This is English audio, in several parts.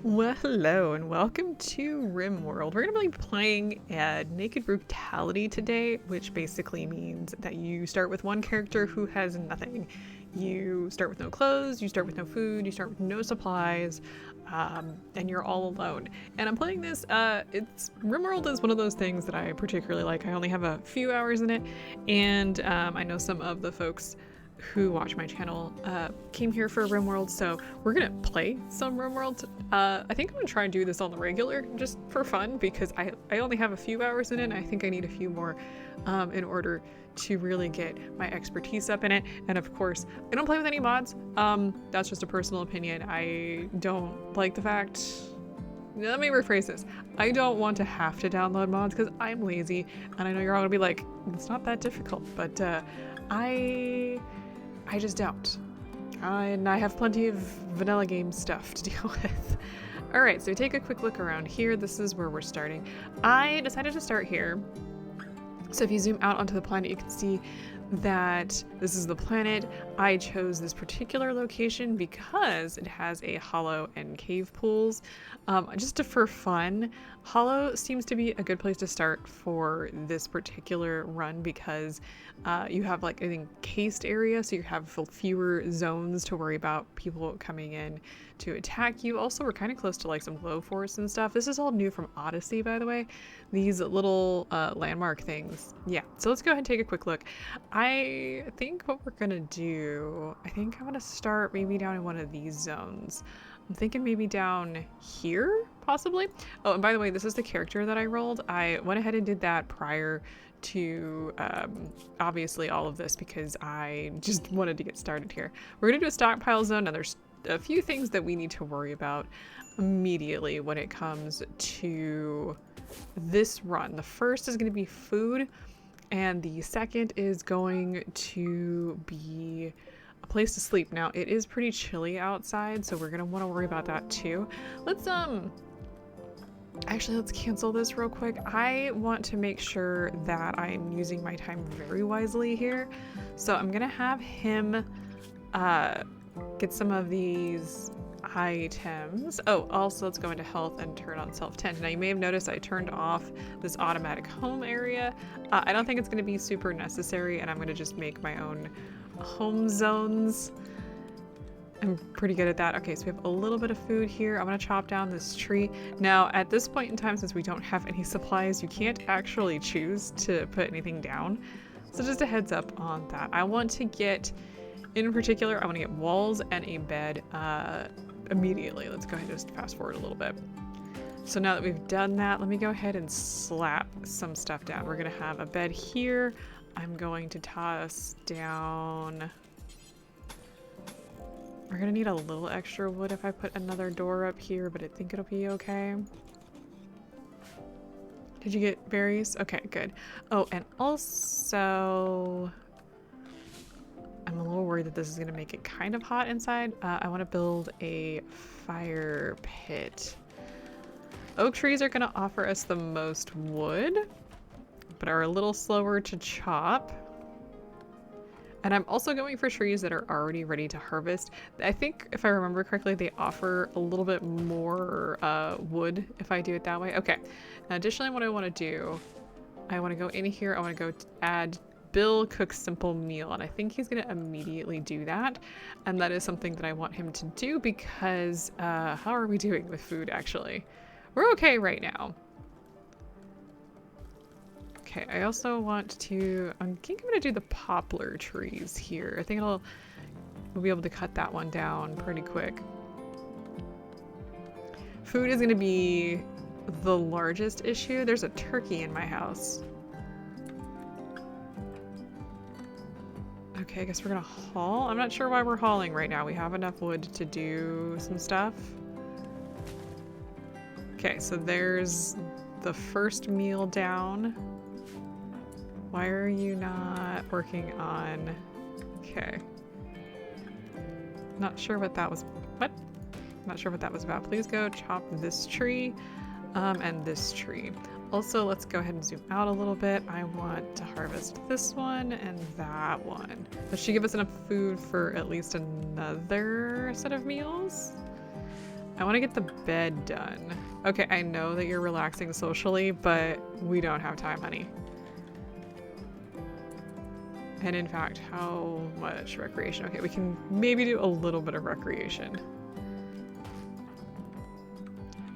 Well, hello and welcome to Rimworld. We're going to be playing Naked Brutality today, which basically means that you start with one character who has nothing. You start with no clothes, you start with no food, you start with no supplies, and you're all alone. And I'm playing this, Rimworld is one of those things that I particularly like. I only have a few hours in it, and I know some of the folks who watch my channel came here for Rimworld, so we're gonna play some Rimworld. I think I'm gonna try and do this on the regular just for fun because I only have a few hours in it and I think I need a few more in order to really get my expertise up in it. And of course, I don't play with any mods. That's just a personal opinion. I don't like the fact. Let me rephrase this. I don't want to have to download mods because I'm lazy, and I know you're all gonna be like, it's not that difficult, but I just don't. And I have plenty of vanilla game stuff to deal with. All right, so take a quick look around here. This is where we're starting. I decided to start here. So if you zoom out onto the planet, you can see that this is the planet. I chose this particular location because it has a hollow and cave pools. Just for fun, hollow seems to be a good place to start for this particular run because you have like an encased area, so you have fewer zones to worry about people coming in to attack you. Also, we're kind of close to like some glow forests and stuff. This is all new from Odyssey, by the way. These little landmark things. Yeah, so let's go ahead and take a quick look. I think what we're gonna do, I think I'm gonna start maybe down in one of these zones. I'm thinking maybe down here, possibly. Oh, and by the way, this is the character that I rolled. I went ahead and did that prior to obviously all of this because I just wanted to get started here. We're gonna do a stockpile zone, and there's a few things that we need to worry about immediately when it comes to this run. The first is going to be food, and the second is going to be a place to sleep. Now, it is pretty chilly outside, so we're going to want to worry about that too. Let's actually, let's cancel this real quick. I want to make sure that I'm using my time very wisely here. So I'm going to have him get some of these items. Oh, also let's go into health and turn on self-tend. Now you may have noticed I turned off this automatic home area. I don't think it's going to be super necessary, and I'm going to just make my own home zones. I'm pretty good at that. Okay, so we have a little bit of food here. I'm going to chop down this tree. Now, at this point in time, since we don't have any supplies, you can't actually choose to put anything down. So just a heads up on that. I want to get, in particular, I want to get walls and a bed immediately. Let's go ahead and just fast forward a little bit. So now that we've done that, let me go ahead and slap some stuff down. We're going to have a bed here. I'm going to toss down... We're going to need a little extra wood if I put another door up here, but I think it'll be okay. Did you get berries? Okay, good. Oh, and also... I'm a little worried that this is going to make it kind of hot inside. I want to build a fire pit. Oak trees are going to offer us the most wood, but are a little slower to chop. And I'm also going for trees that are already ready to harvest. I think, if I remember correctly, they offer a little bit more wood if I do it that way. Okay. Now, additionally, what I want to do, I want to go in here. I want to go add Bill cooks simple meal, and I think he's going to immediately do that. And that is something that I want him to do because how are we doing with food, actually? We're okay right now. Okay, I also want to, I think I'm going to do the poplar trees here. I think we'll be able to cut that one down pretty quick. Food is going to be the largest issue. There's a turkey in my house. Okay, I guess we're gonna haul. I'm not sure why we're hauling right now. We have enough wood to do some stuff. Okay, so there's the first meal down. Why are you not working on... Okay. Not sure what that was... What? Not sure what that was about. Please go chop this tree and this tree. Also, let's go ahead and zoom out a little bit. I want to harvest this one and that one. That should give us enough food for at least another set of meals. I want to get the bed done. Okay, I know that you're relaxing socially, but we don't have time, honey. And in fact, how much recreation? Okay, we can maybe do a little bit of recreation.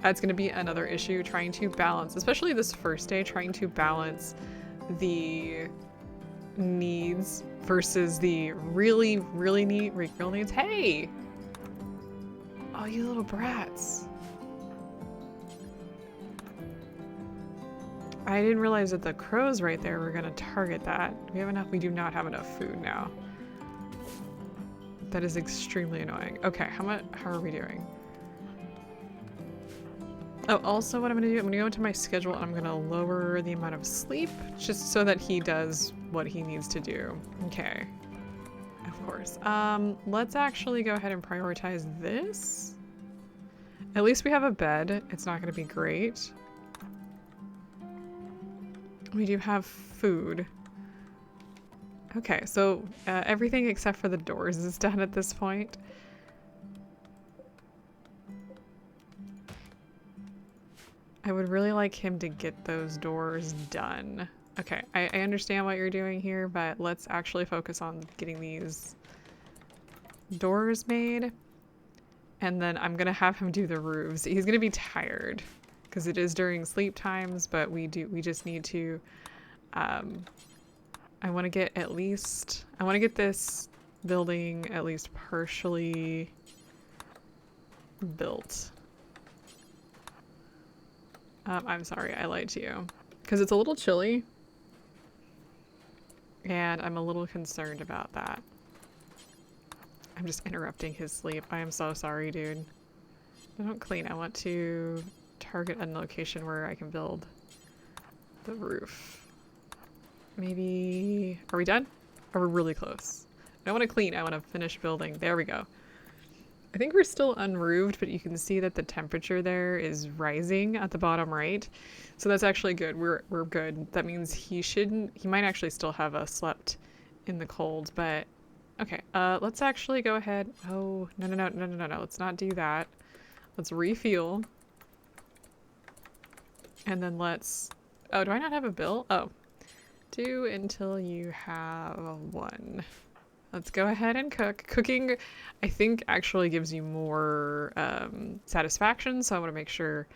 That's going to be another issue, trying to balance, especially this first day, trying to balance the needs versus the really, really neat real needs. Hey! Oh, you little brats. I didn't realize that the crows right there were going to target that. We have enough. We do not have enough food now. That is extremely annoying. Okay, how are we doing? Oh, also what I'm going to do, I'm going to go into my schedule and I'm going to lower the amount of sleep just so that he does what he needs to do. Okay. Of course. Let's actually go ahead and prioritize this. At least we have a bed. It's not going to be great. We do have food. Okay, so everything except for the doors is done at this point. I would really like him to get those doors done. Okay, I understand what you're doing here, but let's actually focus on getting these doors made. And then I'm gonna have him do the roofs. He's gonna be tired because it is during sleep times, but we just need to, I want to get this building at least partially built. I'm sorry, I lied to you. Because it's a little chilly. And I'm a little concerned about that. I'm just interrupting his sleep. I am so sorry, dude. I don't clean. I want to target a location where I can build the roof. Maybe... Are we done? Are we really close? I don't want to clean. I want to finish building. There we go. I think we're still unroofed, but you can see that the temperature there is rising at the bottom right. So that's actually good. We're good. That means he might actually still have slept in the cold, but okay. Let's actually go ahead. Oh, no. Let's not do that. Let's refuel. And then oh, do I not have a bill? Oh, do until you have one. Let's go ahead and cook. Cooking, I think, actually gives you more satisfaction, so I want to make sure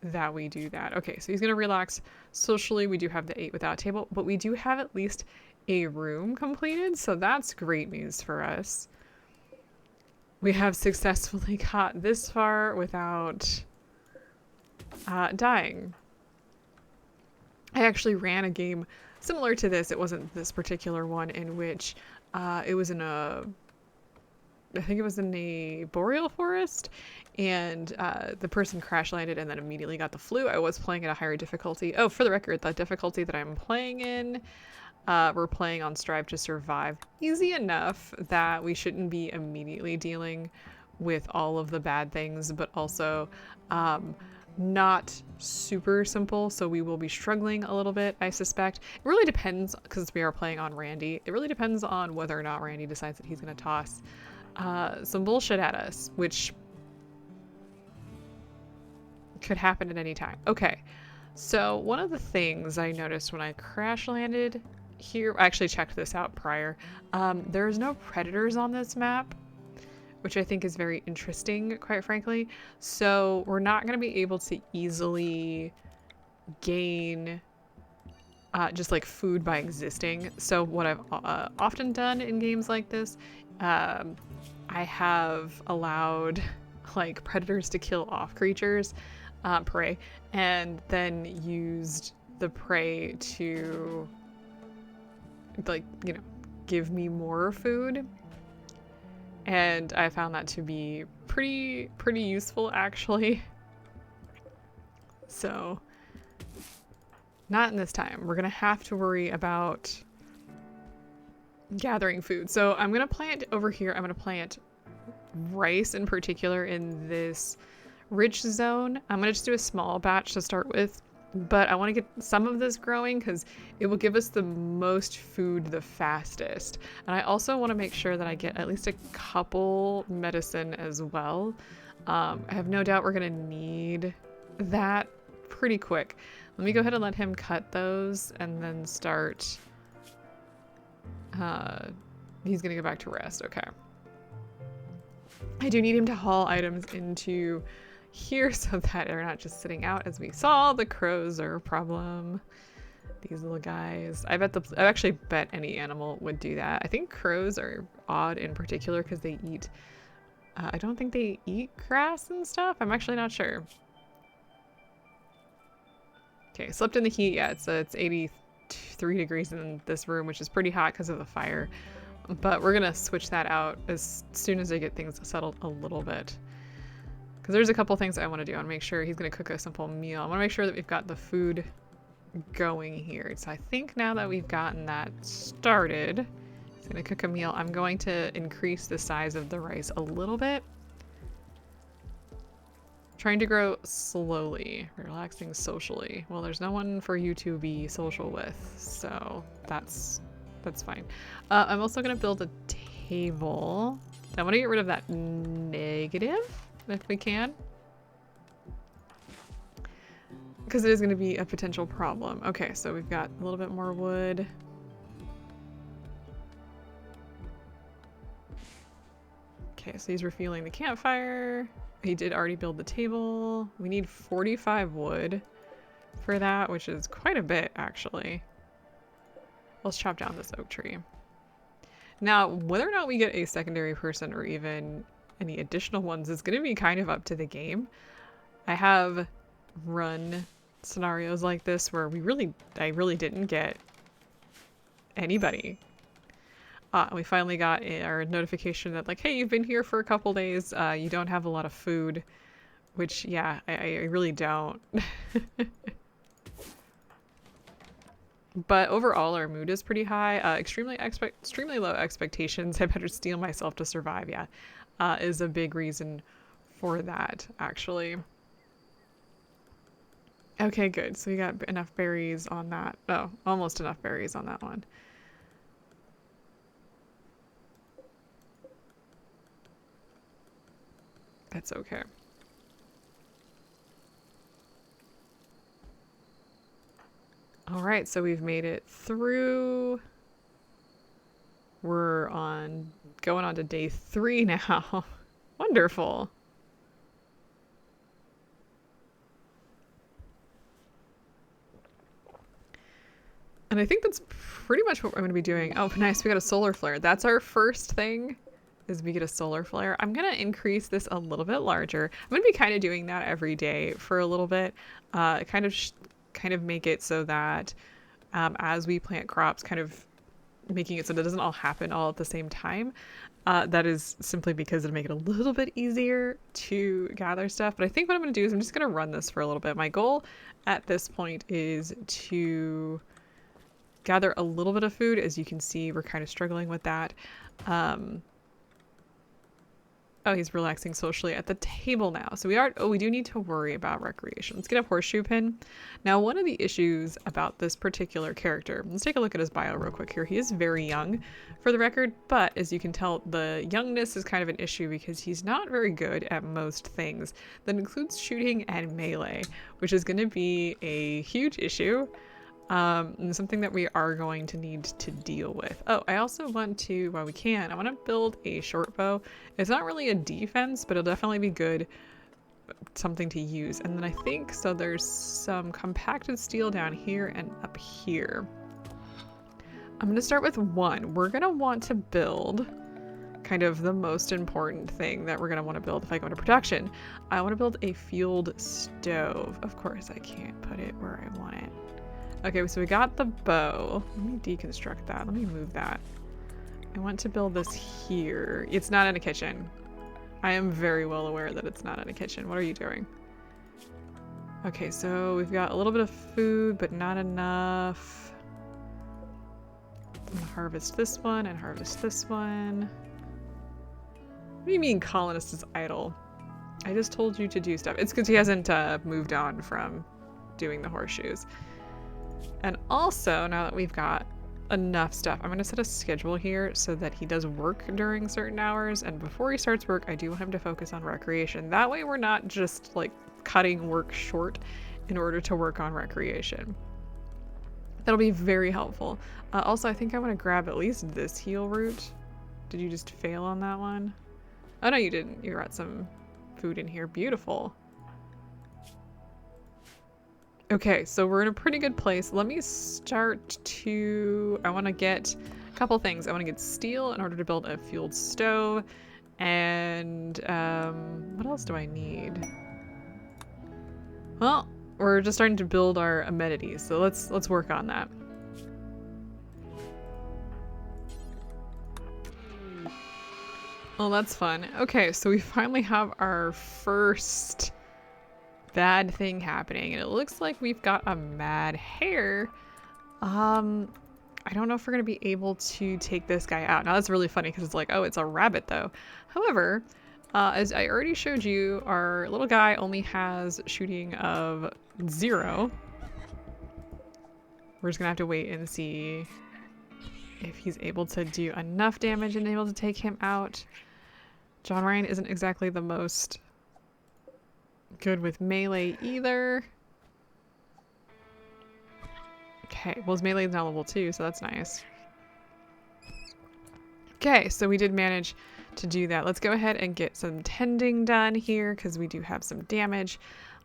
that we do that. Okay, so he's going to relax. Socially, we do have the 8 without table, but we do have at least a room completed, so that's great news for us. We have successfully got this far without dying. I actually ran a game similar to this. It wasn't this particular one, in which it was I think it was in a boreal forest, and the person crash landed and then immediately got the flu. I was playing at a higher difficulty. Oh, for the record, the difficulty that I'm playing in, we're playing on Strive to Survive. Easy enough that we shouldn't be immediately dealing with all of the bad things, but also not super simple, so we will be struggling a little bit, I suspect. It really depends, because we are playing on Randy. It really depends on whether or not Randy decides that he's going to toss some bullshit at us, which could happen at any time. Okay, so one of the things I noticed when I crash landed here, I actually checked this out prior, there's no predators on this map, which I think is very interesting, quite frankly. So we're not going to be able to easily gain just like food by existing. So what I've often done in games like this, I have allowed like predators to kill off creatures, prey, and then used the prey to like, you know, give me more food. And I found that to be pretty useful, actually. So, not in this time. We're gonna have to worry about gathering food. So I'm gonna plant over here. I'm gonna plant rice in particular in this ridge zone. I'm gonna just do a small batch to start with, but I want to get some of this growing because it will give us the most food the fastest. And I also want to make sure that I get at least a couple medicine as well. I have no doubt we're gonna need that pretty quick. Let me go ahead and let him cut those and then start. He's gonna go back to rest. Okay. I do need him to haul items into here so that they're not just sitting out. As we saw, the crows are a problem. These little guys. I actually bet any animal would do that. I think crows are odd in particular because they eat. I don't think they eat grass and stuff. I'm actually not sure. Okay, slept in the heat. Yeah, it's 83 degrees in this room, which is pretty hot because of the fire. But we're gonna switch that out as soon as I get things settled a little bit. Because there's a couple things I want to do. I want to make sure he's gonna cook a simple meal. I want to make sure that we've got the food going here. So I think now that we've gotten that started, he's gonna cook a meal. I'm going to increase the size of the rice a little bit. Trying to grow slowly, relaxing socially. Well, there's no one for you to be social with, so that's fine. I'm also gonna build a table. I want to get rid of that negative if we can, because it is going to be a potential problem. Okay, so we've got a little bit more wood. Okay, so he's refueling the campfire. He did already build the table. We need 45 wood for that, which is quite a bit, actually. Let's chop down this oak tree. Now, whether or not we get a secondary person or even any additional ones is going to be kind of up to the game. I have run scenarios like this where I really didn't get anybody. We finally got our notification that like, hey, you've been here for a couple days. You don't have a lot of food, which, yeah, I really don't. But overall, our mood is pretty high. Extremely low expectations. I better steel myself to survive. Yeah, is a big reason for that, actually. Okay, good. So we got enough berries on that. Oh, almost enough berries on that one. That's okay. All right, so we've made it through. We're going on to day 3 now. Wonderful. And I think that's pretty much what we're going to be doing. Oh, nice. We got a solar flare. That's our first thing, is we get a solar flare. I'm going to increase this a little bit larger. I'm going to be kind of doing that every day for a little bit. Kind of make it so that as we plant crops, kind of making it so that it doesn't all happen all at the same time. That is simply because it'll make it a little bit easier to gather stuff. But I think what I'm going to do is I'm just going to run this for a little bit. My goal at this point is to gather a little bit of food. As you can see, we're kind of struggling with that. Oh, he's relaxing socially at the table now. So we do need to worry about recreation. Let's get a horseshoe pin. Now, one of the issues about this particular character, let's take a look at his bio real quick here. He is very young for the record, but as you can tell, the youngness is kind of an issue because he's not very good at most things. That includes shooting and melee, which is going to be a huge issue. And something that we are going to need to deal with. Oh, I also want to, while we can, I want to build a short bow. It's not really a defense, but it'll definitely be good, something to use. And then I think, so there's some compacted steel down here and up here. I'm going to start with 1. We're going to want to build kind of the most important thing that we're going to want to build if I go into production. I want to build a fueled stove. Of course, I can't put it where I want it. Okay, so we got the bow. Let me deconstruct that. Let me move that. I want to build this here. It's not in a kitchen. I am very well aware that it's not in a kitchen. What are you doing? Okay, so we've got a little bit of food, but not enough. I'm gonna harvest this one and harvest this one. What do you mean colonist is idle? I just told you to do stuff. It's because he hasn't moved on from doing the horseshoes. And also, now that we've got enough stuff. I'm going to set a schedule here so that he does work during certain hours, and before he starts work, I do want him to focus on recreation. That way we're not just like cutting work short in order to work on recreation. That'll be very helpful. Also, I think I want to grab at least this heal root. Did you just fail on that one? Oh no, you didn't. You got some food in here. Beautiful. Okay, so we're in a pretty good place. Let me start to... I want to get a couple things. I want to get steel in order to build a fueled stove. And what else do I need? Well, we're just starting to build our amenities, so let's work on that. Well, that's fun. Okay, so we finally have our first bad thing happening, and it looks like we've got a mad hare. I don't know if we're gonna be able to take this guy out. Now that's really funny because it's like, oh, it's a rabbit though. However, as I already showed you, our little guy only has shooting of 0. We're just gonna have to wait and see if he's able to do enough damage and able to take him out. John Ryan isn't exactly the most good with melee either. Okay, well his melee is now level 2, so that's nice. Okay, so we did manage to do that. Let's go ahead and get some tending done here because we do have some damage.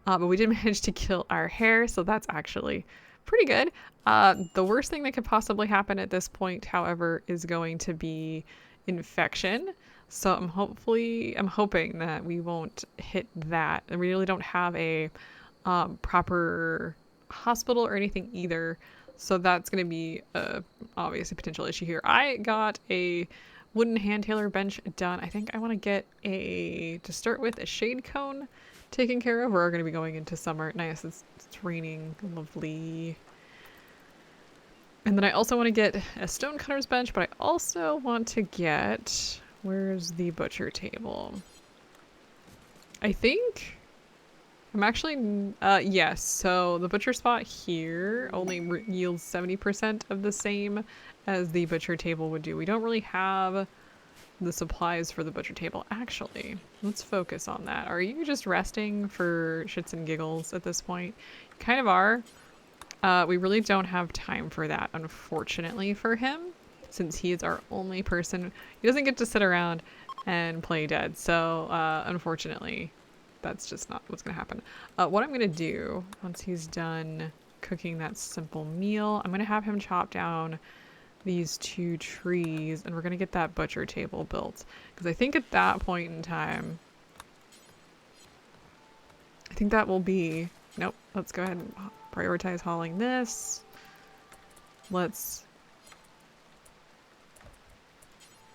But we did manage to kill our hare, so that's actually pretty good. The worst thing that could possibly happen at this point, however, is going to be infection. So I'm hoping that we won't hit that. And we really don't have a proper hospital or anything either. So that's going to be obviously a potential issue here. I got a wooden hand tailor bench done. I think I want to get to start with, a shade cone taken care of. We're going to be going into summer. Nice, it's raining. Lovely. And then I also want to get a stonecutter's bench, but I also want to get... Where's the butcher table? I think I'm actually, yes. So the butcher spot here only yields 70% of the same as the butcher table would do. We don't really have the supplies for the butcher table. Actually, let's focus on that. Are you just resting for shits and giggles at this point? You kind of are. We really don't have time for that, unfortunately, for him. Since he is our only person, he doesn't get to sit around and play dead. So, unfortunately, that's just not what's going to happen. What I'm going to do, once he's done cooking that simple meal, I'm going to have him chop down these 2 trees, and we're going to get that butcher table built. Because I think at that point in time, I think that will be... Nope, let's go ahead and prioritize hauling this. Let's...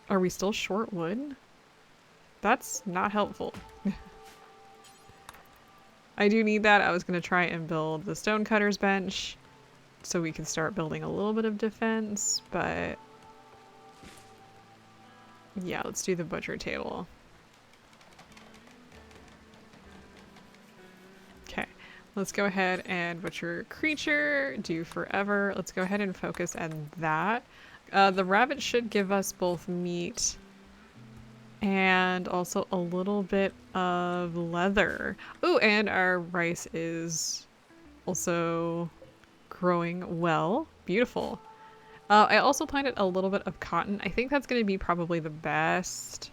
Are we still short wood? That's not helpful. I do need that. I was going to try and build the stonecutter's bench so we can start building a little bit of defense, but yeah, let's do the butcher table. Okay, let's go ahead and butcher creature, do forever. Let's go ahead and focus on that. The rabbit should give us both meat and also a little bit of leather. Oh, and our rice is also growing well. Beautiful. I also planted a little bit of cotton. I think that's going to be probably the best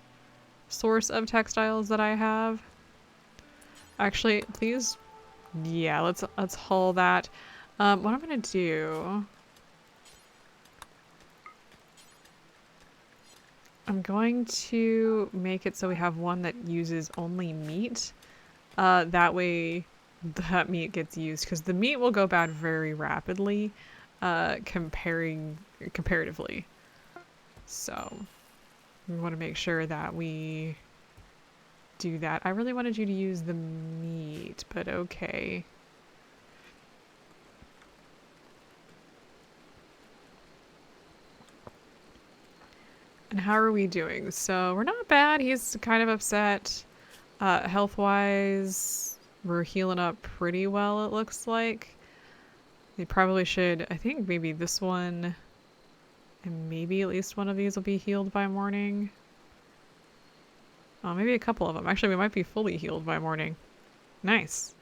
source of textiles that I have. Actually, please, yeah, let's haul that. What I'm going to do... I'm going to make it so we have one that uses only meat. That way that meat gets used, because the meat will go bad very rapidly comparatively. So we want to make sure that we do that. I really wanted you to use the meat, but okay. And how are we doing? So we're not bad. He's kind of upset. Health-wise, we're healing up pretty well, it looks like. They probably should, I think maybe this one And maybe at least one of these will be healed by morning. Oh, maybe a couple of them. Actually, we might be fully healed by morning. Nice.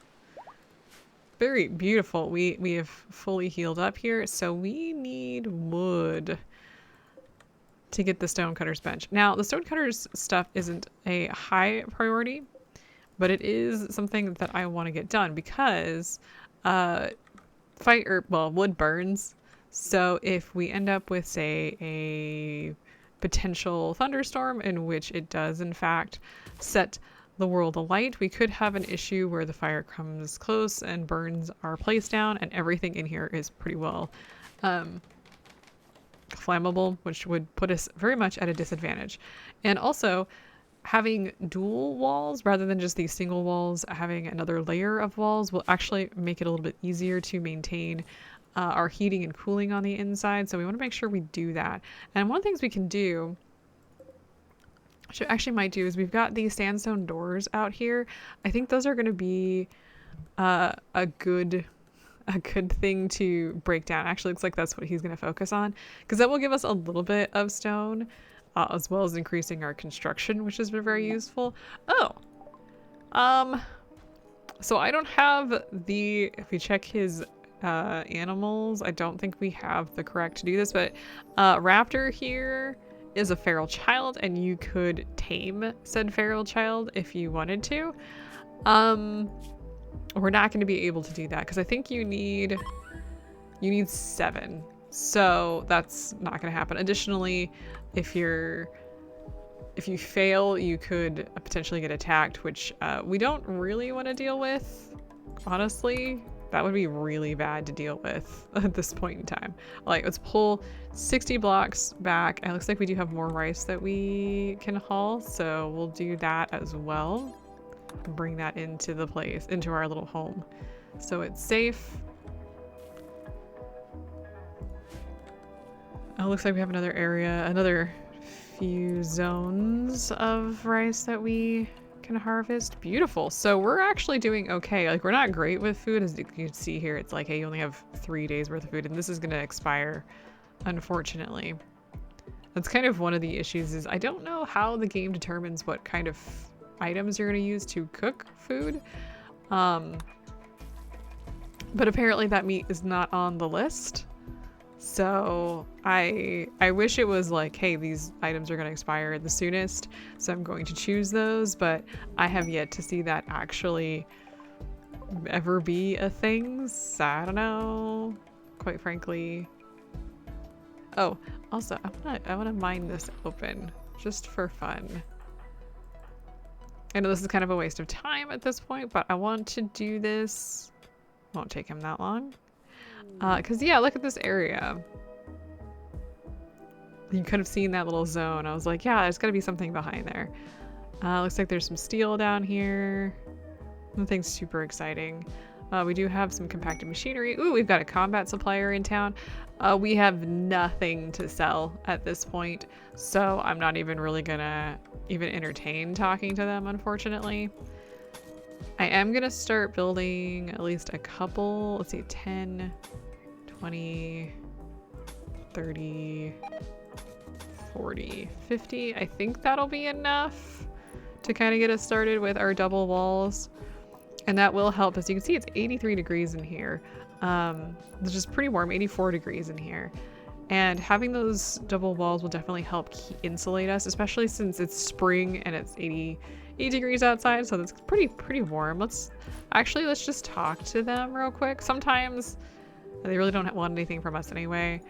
Very beautiful. We have fully healed up here, so we need wood to get the stonecutter's bench. Now, the stonecutter's stuff isn't a high priority, but it is something that I want to get done because wood burns. So if we end up with, say, a potential thunderstorm in which it does in fact set the world alight, we could have an issue where the fire comes close and burns our place down, and everything in here is pretty well flammable, which would put us very much at a disadvantage. And also, having dual walls rather than just these single walls, having another layer of walls will actually make it a little bit easier to maintain our heating and cooling on the inside. So we want to make sure we do that. And one of the things we can do, which I actually might do, is we've got these sandstone doors out here. I think those are going to be a good thing to break down. Actually, looks like that's what he's going to focus on, because that will give us a little bit of stone, as well as increasing our construction, which has been very useful. Oh, so I don't have the, if we check his animals, I don't think we have the correct to do this, but Raptor here is a feral child, and you could tame said feral child if you wanted to. We're not going to be able to do that because I think you need 7, so that's not going to happen. Additionally, if you fail, you could potentially get attacked, which we don't really want to deal with, honestly. That would be really bad to deal with at this point in time. Like, let's pull 60 blocks back. It looks like we do have more rice that we can haul, so we'll do that as well. Bring that into the place, into our little home, so it's safe. Oh, looks like we have another area, another few zones of rice that we can harvest. Beautiful. So we're actually doing okay. Like, we're not great with food, as you can see here. It's like, hey, you only have 3 days worth of food, and this is going to expire, unfortunately. That's kind of one of the issues, is I don't know how the game determines what kind of items you're going to use to cook food. But apparently that meat is not on the list. So I wish it was like, hey, these items are going to expire the soonest, so I'm going to choose those, but I have yet to see that actually ever be a thing. So I don't know, quite frankly. Oh, also, I want to mine this open just for fun. I know this is kind of a waste of time at this point, but I want to do this. Won't take him that long. Because, yeah, look at this area. You could have seen that little zone. I was like, yeah, there's got to be something behind there. Looks like there's some steel down here. Nothing super exciting. We do have some compacted machinery. Ooh, we've got a combat supplier in town. We have nothing to sell at this point, so I'm not even really gonna even entertain talking to them, unfortunately. I am gonna start building at least a couple, let's see, 10, 20, 30, 40, 50. I think that'll be enough to kind of get us started with our double walls. And that will help. As you can see, it's 83 degrees in here, which is pretty warm, 84 degrees in here. And having those double walls will definitely help insulate us, especially since it's spring and it's 88 degrees outside, so that's pretty warm. Let's just talk to them real quick. Sometimes they really don't want anything from us anyway.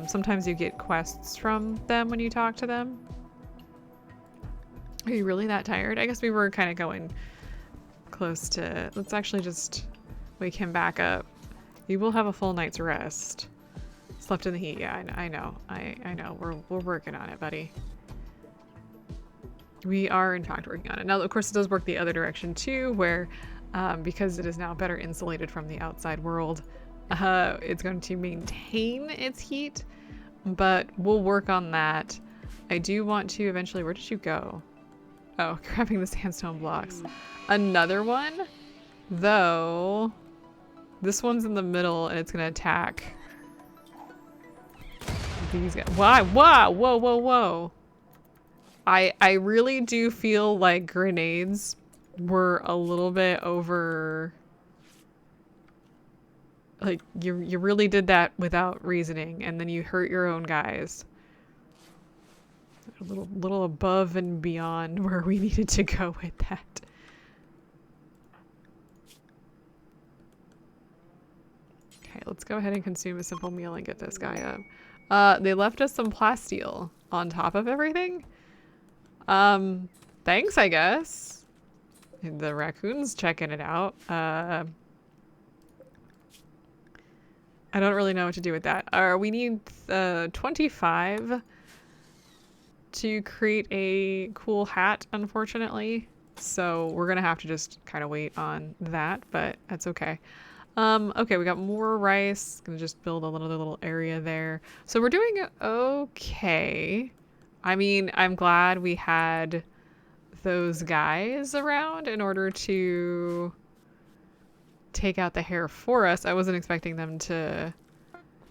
Sometimes you get quests from them when you talk to them. Are you really that tired? I guess we were kind of going close to... Let's actually just wake him back up. You will have a full night's rest. Slept in the heat. Yeah, I know. I know. We're working on it, buddy. We are, in fact, working on it. Now, of course, it does work the other direction, too, where because it is now better insulated from the outside world, it's going to maintain its heat, but we'll work on that. I do want to eventually... Where did you go? Oh, grabbing the sandstone blocks. Another one, though. This one's in the middle, and it's going to attack These guys. Why? Wow! Whoa! Whoa! Whoa! I really do feel like grenades were a little bit over. Like you really did that without reasoning, and then you hurt your own guys. A little above and beyond where we needed to go with that. Okay, let's go ahead and consume a simple meal and get this guy up. They left us some plasteel on top of everything. Thanks, I guess. And the raccoon's checking it out. I don't really know what to do with that. We need 25 to create a cool hat, unfortunately. So we're gonna have to just kind of wait on that, but that's okay. Okay, we got more rice. Gonna just build a little area there. So we're doing okay. I mean, I'm glad we had those guys around in order to take out the hair for us. I wasn't expecting them to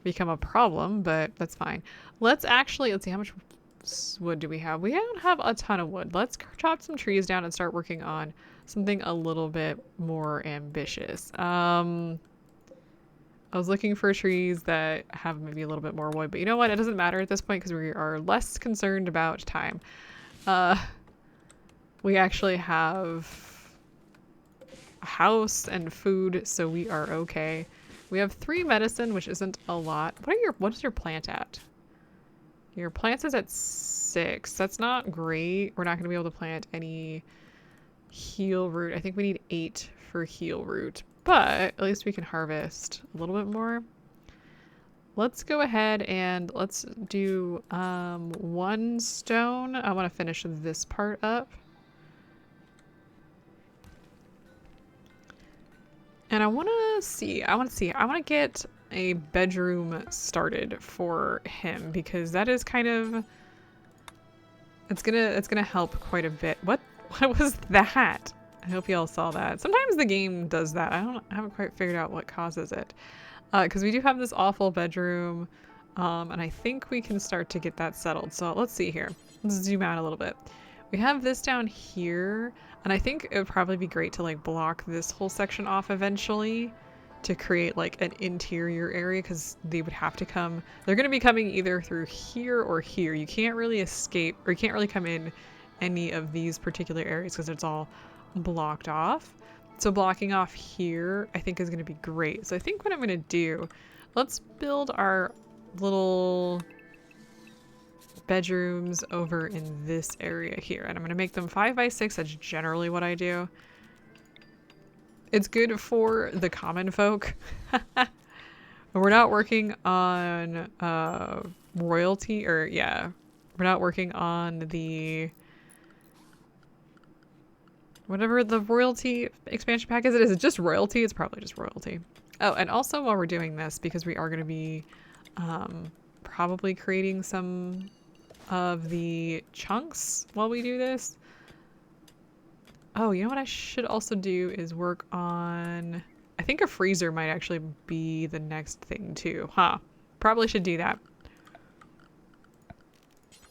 become a problem, but that's fine. Let's see, how much wood do we have? We don't have a ton of wood. Let's chop some trees down and start working on something a little bit more ambitious. I was looking for trees that have maybe a little bit more wood, but you know what? It doesn't matter at this point because we are less concerned about time. We actually have a house and food, so we are okay. We have 3 medicine, which isn't a lot. What is your plant at? Your plant is at 6. That's not great. We're not going to be able to plant any heal root. I think we need 8 for heal root, but at least we can harvest a little bit more. Let's go ahead and let's do 1 stone. I want to finish this part up. And I want to get a bedroom started for him because that is kind of, it's gonna help quite a bit. What was that? I hope y'all saw that. Sometimes the game does that. I haven't quite figured out what causes it. Because we do have this awful bedroom, and I think we can start to get that settled. So let's see here. Let's zoom out a little bit. We have this down here, and I think it would probably be great to like block this whole section off eventually to create like an interior area, because they would have to come. They're going to be coming either through here or here. You can't really escape, or you can't really come in any of these particular areas because it's all blocked off. So blocking off here I think is going to be great. So I think what I'm going to do, let's build our little bedrooms over in this area here, and I'm going to make them 5 by 6. That's generally what I do. It's good for the common folk. We're not working on royalty, or yeah, we're not working on the whatever the royalty expansion pack is. Is it just royalty? It's probably just royalty. Oh, and also while we're doing this, because we are going to be probably creating some of the chunks while we do this. Oh, you know what I should also do is work on, I think a freezer might actually be the next thing too, huh? Probably should do that.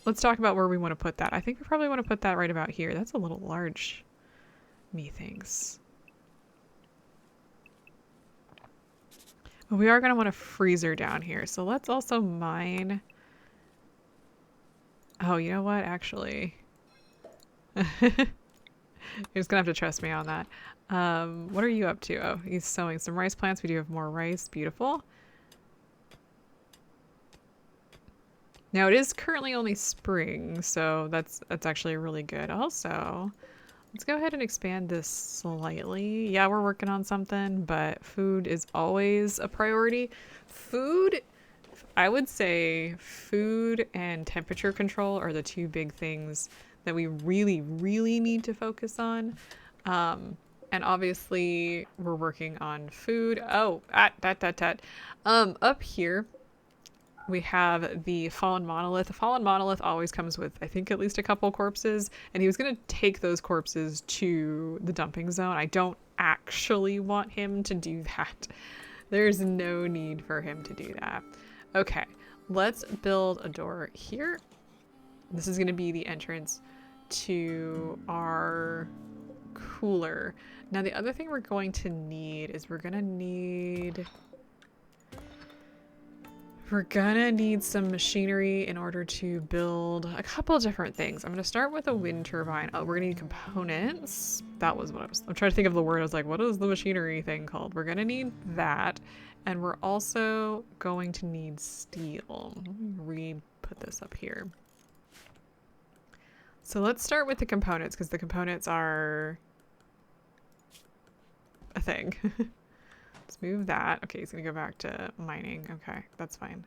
Let's talk about where we want to put that. I think we probably want to put that right about here. That's a little large, methinks. But we are going to want a freezer down here. So let's also mine. Oh, you know what? Actually, you're just gonna have to trust me on that. What are you up to? Oh, he's sowing some rice plants. We do have more rice. Beautiful. Now it is currently only spring, so that's actually really good. Also, let's go ahead and expand this slightly. Yeah, we're working on something, but food is always a priority. Food, I would say food and temperature control are the 2 big things that we really, really need to focus on. And obviously we're working on food. Oh, up here we have the fallen monolith. The fallen monolith always comes with, I think, at least a couple corpses, and he was going to take those corpses to the dumping zone. I don't actually want him to do that. There's no need for him to do that. Okay, let's build a door here. This is going to be the entrance to our cooler. Now the other thing we're going to need is we're gonna need some machinery in order to build a couple different things. I'm gonna start with a wind turbine. Oh, we're gonna need components. That was what I'm trying to think of the word. I was like, what is the machinery thing called? We're gonna need that. And we're also going to need steel. Let me re-put this up here. So let's start with the components, because the components are a thing. Let's move that. Okay, he's gonna go back to mining. Okay, that's fine.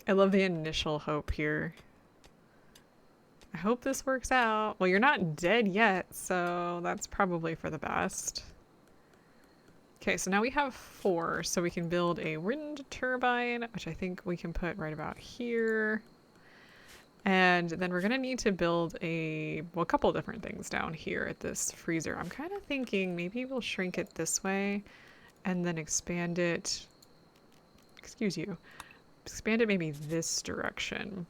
I love the initial hope here. I hope this works out. Well, you're not dead yet, so that's probably for the best. Okay, so now we have 4, so we can build a wind turbine, which I think we can put right about here. And then we're gonna need to build a couple different things down here at this freezer. I'm kind of thinking maybe we'll shrink it this way and then expand it, excuse you, expand it maybe this direction.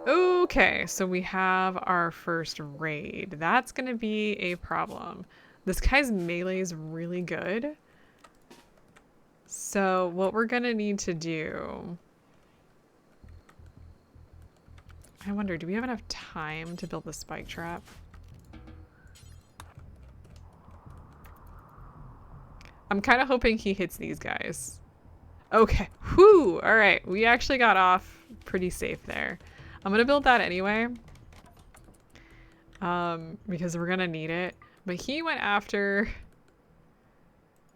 Okay, so we have our first raid. That's gonna be a problem. This guy's melee is really good. So what we're gonna need to do, I wonder, do we have enough time to build the spike trap? I'm kind of hoping he hits these guys. Okay, whew, all right. We actually got off pretty safe there. I'm gonna build that anyway, because we're gonna need it. But he went after,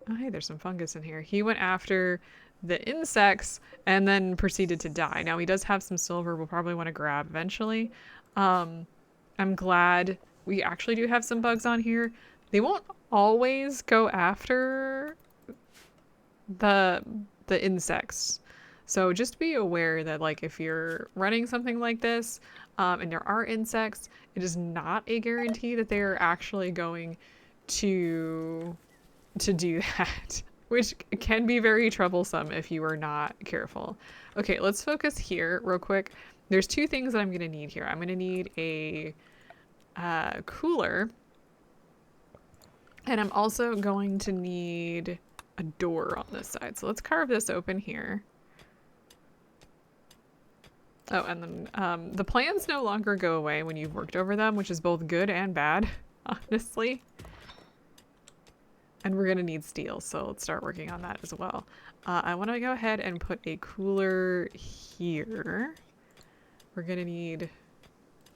oh hey, there's some fungus in here. He went after the insects and then proceeded to die. Now he does have some silver we'll probably want to grab eventually. I'm glad we actually do have some bugs on here. They won't always go after the insects. So just be aware that, like, if you're running something like this and there are insects, it is not a guarantee that they are actually going to do that. Which can be very troublesome if you are not careful. Okay, let's focus here real quick. There's 2 things that I'm gonna need here. I'm gonna need a cooler, and I'm also going to need a door on this side. So let's carve this open here. Oh, and then the plans no longer go away when you've worked over them, which is both good and bad, honestly. And we're gonna need steel, so let's start working on that as well. I want to go ahead and put a cooler here. We're gonna need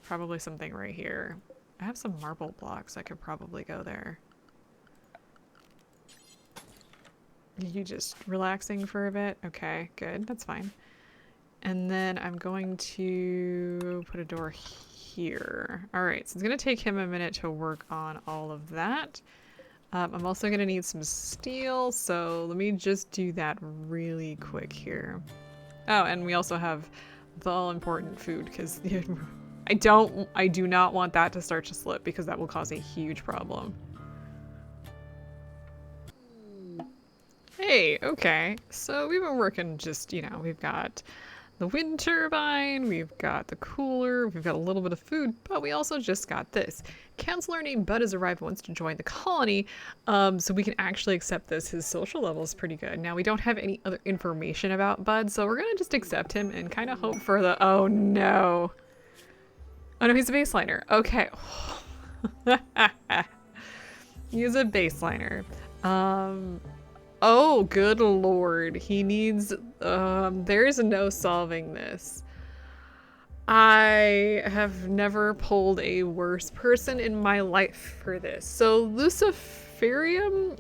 probably something right here. I have some marble blocks. I could probably go there. You just relaxing for a bit? Okay, good. That's fine. And then I'm going to put a door here. All right, so it's gonna take him a minute to work on all of that. I'm also gonna need some steel, so let me just do that really quick here. Oh, and we also have the all-important food, because I do not want that to start to slip, because that will cause a huge problem. Hey, okay, so we've been working just, you know, we've got the wind turbine, we've got the cooler, we've got a little bit of food, but we also just got this. Counselor named Bud has arrived and wants to join the colony, so we can actually accept this. His social level is pretty good. Now, we don't have any other information about Bud, so we're gonna just accept him and kind of hope for the, oh no. Oh no, he's a baseliner. Okay. He's a baseliner. Oh, good lord. He needs, there's no solving this. I have never pulled a worse person in my life for this. So Luciferium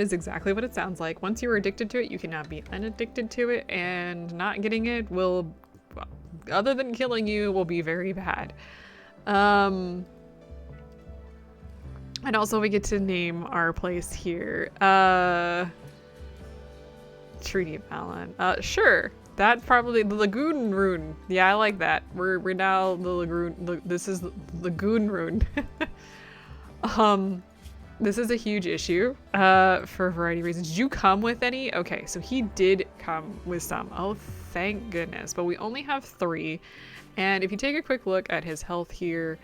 is exactly what it sounds like. Once you're addicted to it, you cannot be unaddicted to it, and not getting it will, other than killing you, will be very bad. And also we get to name our place here. Treaty of Allen. Sure. That probably, the Lagoon Rune. Yeah, I like that. We're now the Lagoon, this is the Lagoon Rune. This is a huge issue for a variety of reasons. Did you come with any? Okay, so he did come with some. Oh, thank goodness. But we only have 3. And if you take a quick look at his health here,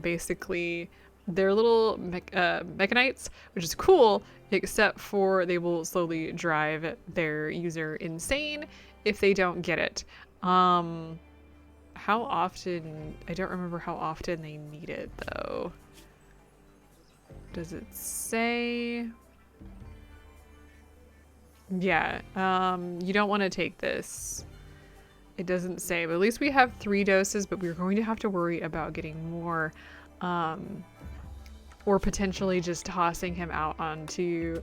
basically they're little mechanites, which is cool, except for they will slowly drive their user insane if they don't get it. How often? I don't remember how often they need it, though. Does it say? Yeah, you don't want to take this. It doesn't say, but at least we have 3 doses, but we're going to have to worry about getting more, or potentially just tossing him out onto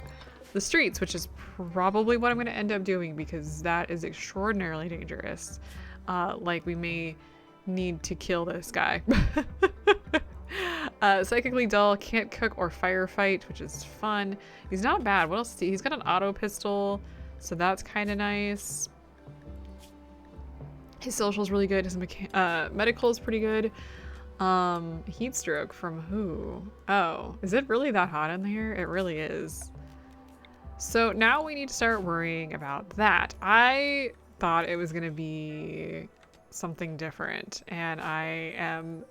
the streets, which is probably what I'm going to end up doing because that is extraordinarily dangerous. Like, we may need to kill this guy. Psychically dull, can't cook or firefight, which is fun. He's not bad. What else is he? He's got an auto pistol, so that's kind of nice. His social is really good. His medical is pretty good. Heat stroke from who? Oh, is it really that hot in here? It really is. So now we need to start worrying about that. I thought it was gonna be something different, and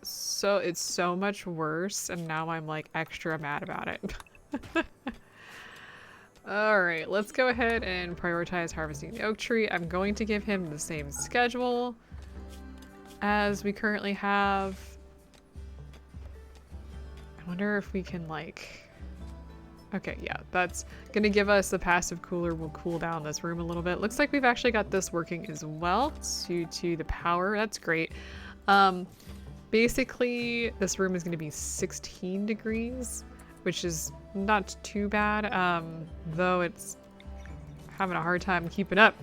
it's so much worse, and now I'm like extra mad about it. All right, let's go ahead and prioritize harvesting the oak tree. I'm going to give him the same schedule as we currently have. I wonder if we can like, okay, yeah, that's gonna give us the passive cooler. Will cool down this room a little bit. Looks like we've actually got this working as well due to the power. That's great. Basically this room is going to be 16 degrees, which is not too bad, though it's having a hard time keeping up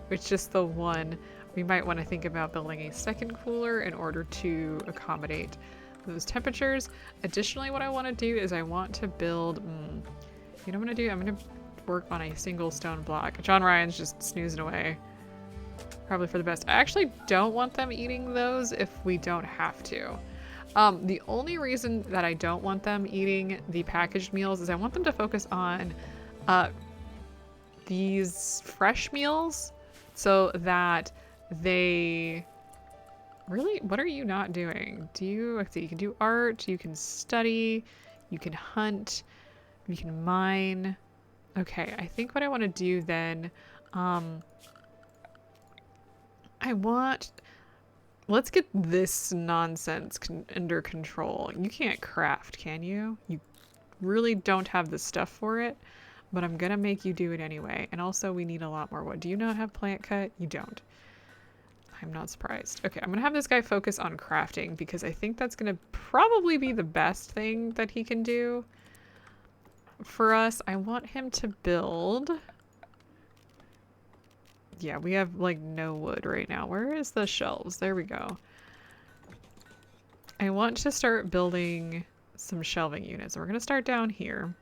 with just the one. We might want to think about building a second cooler in order to accommodate those temperatures. Additionally, what I want to do is I want to build, you know what I'm going to do? I'm going to work on a single stone block. John Ryan's just snoozing away. Probably for the best. I actually don't want them eating those if we don't have to. The only reason that I don't want them eating the packaged meals is I want them to focus on these fresh meals so that they really, what are you not doing? Let's see, you can do art, you can study, you can hunt, you can mine. Okay, I think what I want to do then, let's get this nonsense under control. You can't craft, can you? You really don't have the stuff for it, but I'm gonna make you do it anyway. And also we need a lot more wood. Do you not have plant cut? You don't. I'm not surprised. Okay, I'm gonna have this guy focus on crafting because I think that's gonna probably be the best thing that he can do for us. I want him to build. Yeah, we have like no wood right now. Where is the shelves? There we go. I want to start building some shelving units. We're gonna start down here.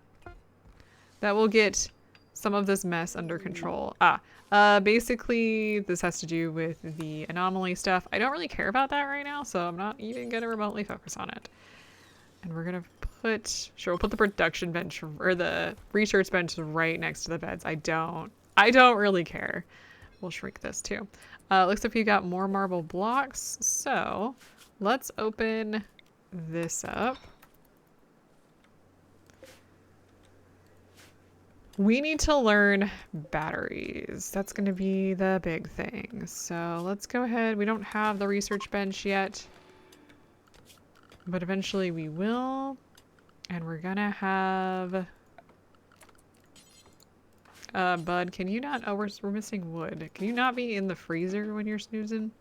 That will get some of this mess under control. Basically this has to do with the anomaly stuff. I don't really care about that right now, so I'm not even gonna remotely focus on it. And we're gonna we'll put the production bench or the research bench right next to the beds. I don't really care. We'll shrink this too. Looks like we got more marble blocks. So let's open this up. We need to learn batteries. That's going to be the big thing. So let's go ahead. We don't have the research bench yet, but eventually we will. And we're going to have... Bud, can you not... Oh, we're missing wood. Can you not be in the freezer when you're snoozing?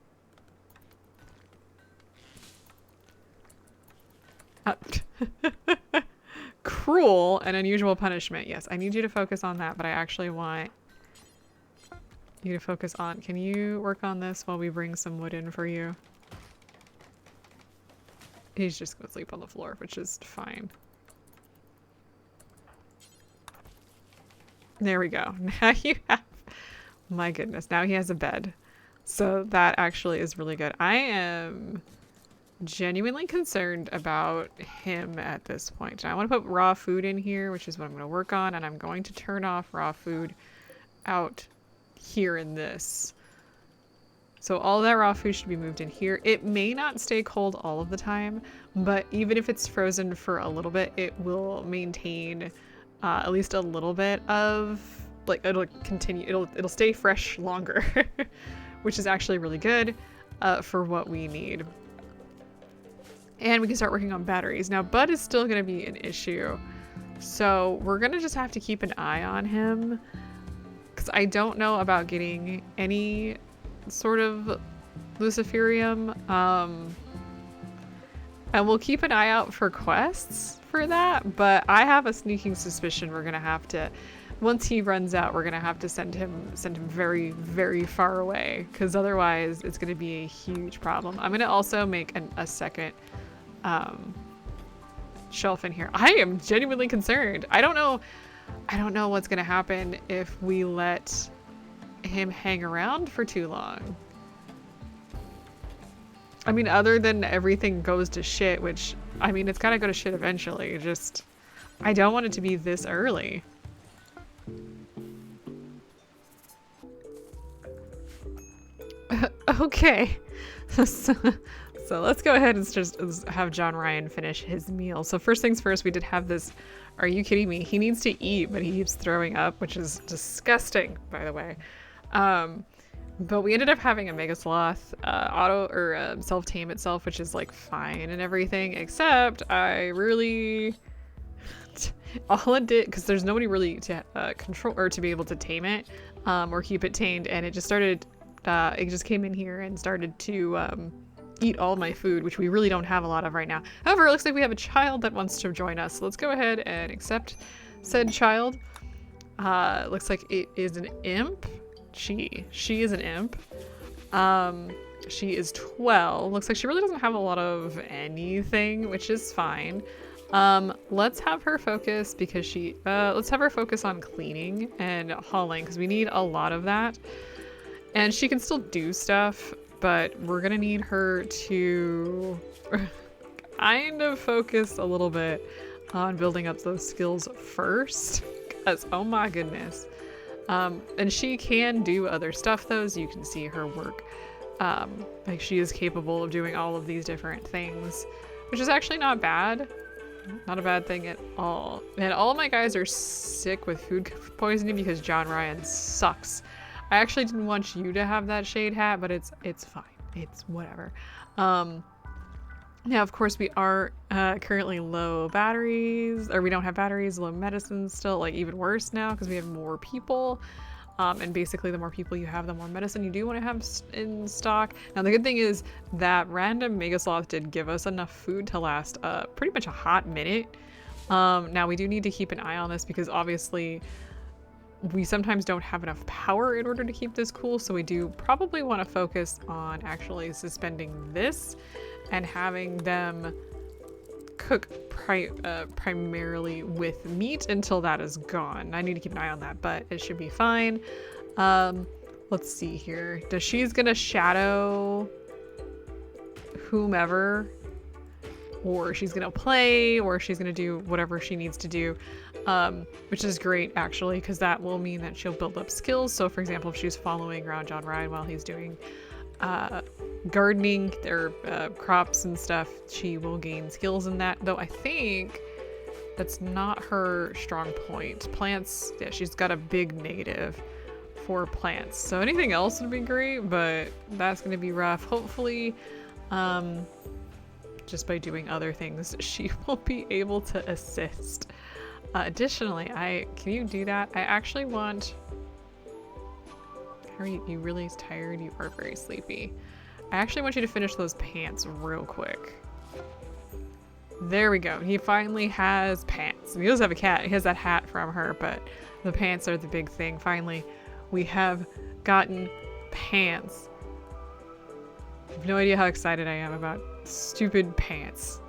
Cruel and unusual punishment. Yes, I need you to focus on that, but I actually want you to focus on... Can you work on this while we bring some wood in for you? He's just gonna sleep on the floor, which is fine. There we go. Now you have... My goodness, now he has a bed. So that actually is really good. I am genuinely concerned about him at this point. And I want to put raw food in here, which is what I'm going to work on, and I'm going to turn off raw food out here in this. So all that raw food should be moved in here. It may not stay cold all of the time, but even if it's frozen for a little bit, it will maintain at least a little bit of, like, it'll continue, it'll stay fresh longer, which is actually really good for what we need. And we can start working on batteries. Now, Bud is still going to be an issue, so we're going to just have to keep an eye on him, because I don't know about getting any sort of luciferium, and we'll keep an eye out for quests for that, but I have a sneaking suspicion we're gonna have to, once he runs out, we're gonna have to send him very, very far away, because otherwise it's gonna be a huge problem. I'm gonna also make a second shelf in here. I am genuinely concerned. I don't know what's gonna happen if we let him hang around for too long. I mean, other than everything goes to shit, which, I mean, it's gotta go to shit eventually. Just, I don't want it to be this early. Okay. So let's go ahead and just have John Ryan finish his meal. So first things first, we did have this, are you kidding me? He needs to eat, but he keeps throwing up, which is disgusting, by the way. But we ended up having a Mega Sloth auto or self-tame itself, which is like fine and everything, except I really all it did, because there's nobody really to control or to be able to tame it or keep it tamed, and it just started it just came in here and started to eat all my food, which we really don't have a lot of right now. However, it looks like we have a child that wants to join us, so let's go ahead and accept said child. Looks like it is an imp. She is an imp. She is 12. Looks like she really doesn't have a lot of anything, which is fine. Let's have her focus, because let's have her focus on cleaning and hauling, because we need a lot of that. And she can still do stuff, but we're gonna need her to kind of focus a little bit on building up those skills first, because oh my goodness. And she can do other stuff though, so you can see her work. Like, she is capable of doing all of these different things, which is actually not bad. Not a bad thing at all. And all of my guys are sick with food poisoning because John Ryan sucks. I actually didn't want you to have that shade hat, but it's fine. It's whatever. Now, of course, we are currently low batteries, or we don't have batteries, low medicine still, like even worse now because we have more people. And basically the more people you have, the more medicine you do want to have in stock. Now, the good thing is that random Mega Sloth did give us enough food to last pretty much a hot minute. Now, we do need to keep an eye on this because obviously we sometimes don't have enough power in order to keep this cool. So we do probably want to focus on actually suspending this and having them cook primarily with meat until that is gone. I need to keep an eye on that, but it should be fine. Let's see here. She's gonna shadow whomever, or she's gonna play, or she's gonna do whatever she needs to do, which is great actually, because that will mean that she'll build up skills. So for example, if she's following around John Ryan while he's doing gardening or crops and stuff, she will gain skills in that, though I think that's not her strong point. Plants, yeah, she's got a big negative for plants, so anything else would be great, but that's going to be rough. Hopefully just by doing other things she will be able to assist. Additionally, can you do that? I actually want, are you really tired? You are very sleepy. I actually want you to finish those pants real quick. There we go. He finally has pants. He does have a cat. He has that hat from her, but the pants are the big thing. Finally, we have gotten pants. I have no idea how excited I am about stupid pants.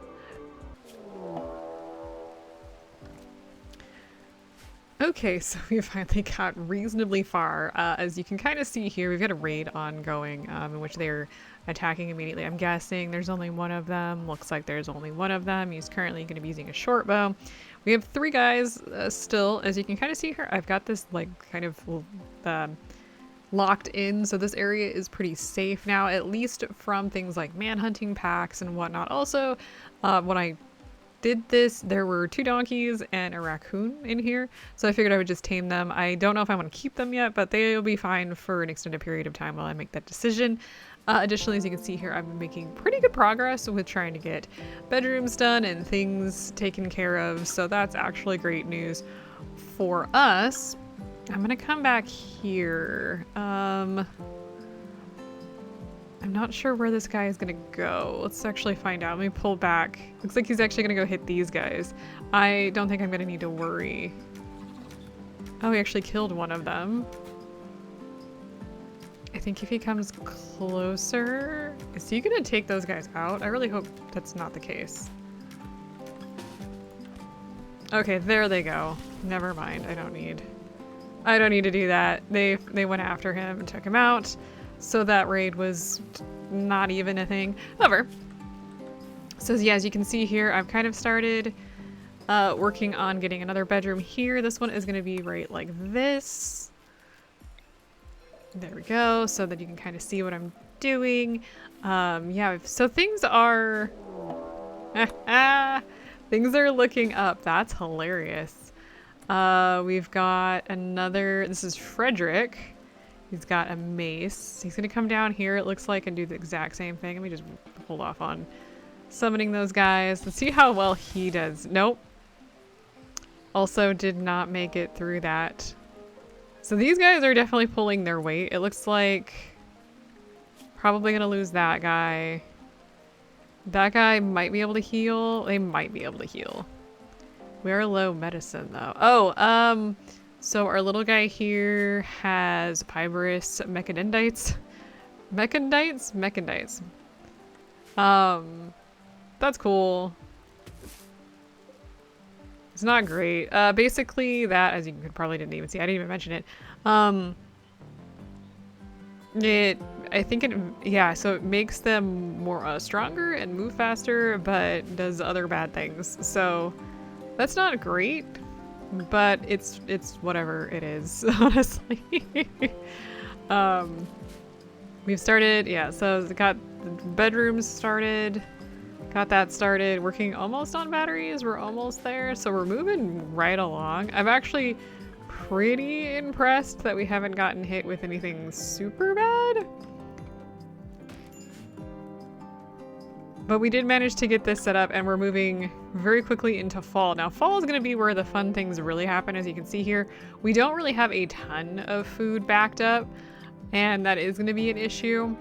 Okay, so we finally got reasonably far. As you can kind of see here, we've got a raid ongoing in which they're attacking immediately. I'm guessing there's only one of them. Looks like there's only one of them. He's currently going to be using a short bow. We have 3 guys still. As you can kind of see here, I've got this like kind of locked in, so this area is pretty safe now, at least from things like manhunting packs and whatnot. Also, when I did this, there were 2 donkeys and a raccoon in here, so I figured I would just tame them. I don't know if I want to keep them yet, but they'll be fine for an extended period of time while I make that decision. Additionally, as you can see here, I've been making pretty good progress with trying to get bedrooms done and things taken care of, so that's actually great news for us. I'm gonna come back here. I'm not sure where this guy is gonna go. Let's actually find out. Let me pull back. Looks like he's actually gonna go hit these guys. I don't think I'm gonna need to worry. Oh, he actually killed one of them. I think if he comes closer... Is he gonna take those guys out? I really hope that's not the case. Okay, there they go. Never mind. I don't need to do that. They went after him and took him out. So that raid was not even a thing. However, so yeah, as you can see here, I've kind of started working on getting another bedroom here. This one is going to be right like this. There we go, so that you can kind of see what I'm doing. Yeah, so things are... things are looking up. That's hilarious. We've got another... This is Frederick. He's got a mace. He's gonna come down here, it looks like, and do the exact same thing. Let me just hold off on summoning those guys. Let's see how well he does. Nope. Also did not make it through that. So these guys are definitely pulling their weight. It looks like probably gonna lose that guy. That guy might be able to heal. They might be able to heal. We are low medicine though. Oh, so our little guy here has fibrous mechandites. Mechandites. That's cool. It's not great. Basically that, as you probably didn't even see, I didn't even mention it. So it makes them more stronger and move faster, but does other bad things. So that's not great. But it's whatever it is, honestly. We've started, yeah, so got the bedrooms started, got that started, working almost on batteries. We're almost there, so we're moving right along. I'm actually pretty impressed that we haven't gotten hit with anything super bad. But we did manage to get this set up, and we're moving very quickly into fall. Now, fall is going to be where the fun things really happen, as you can see here. We don't really have a ton of food backed up, and that is going to be an issue.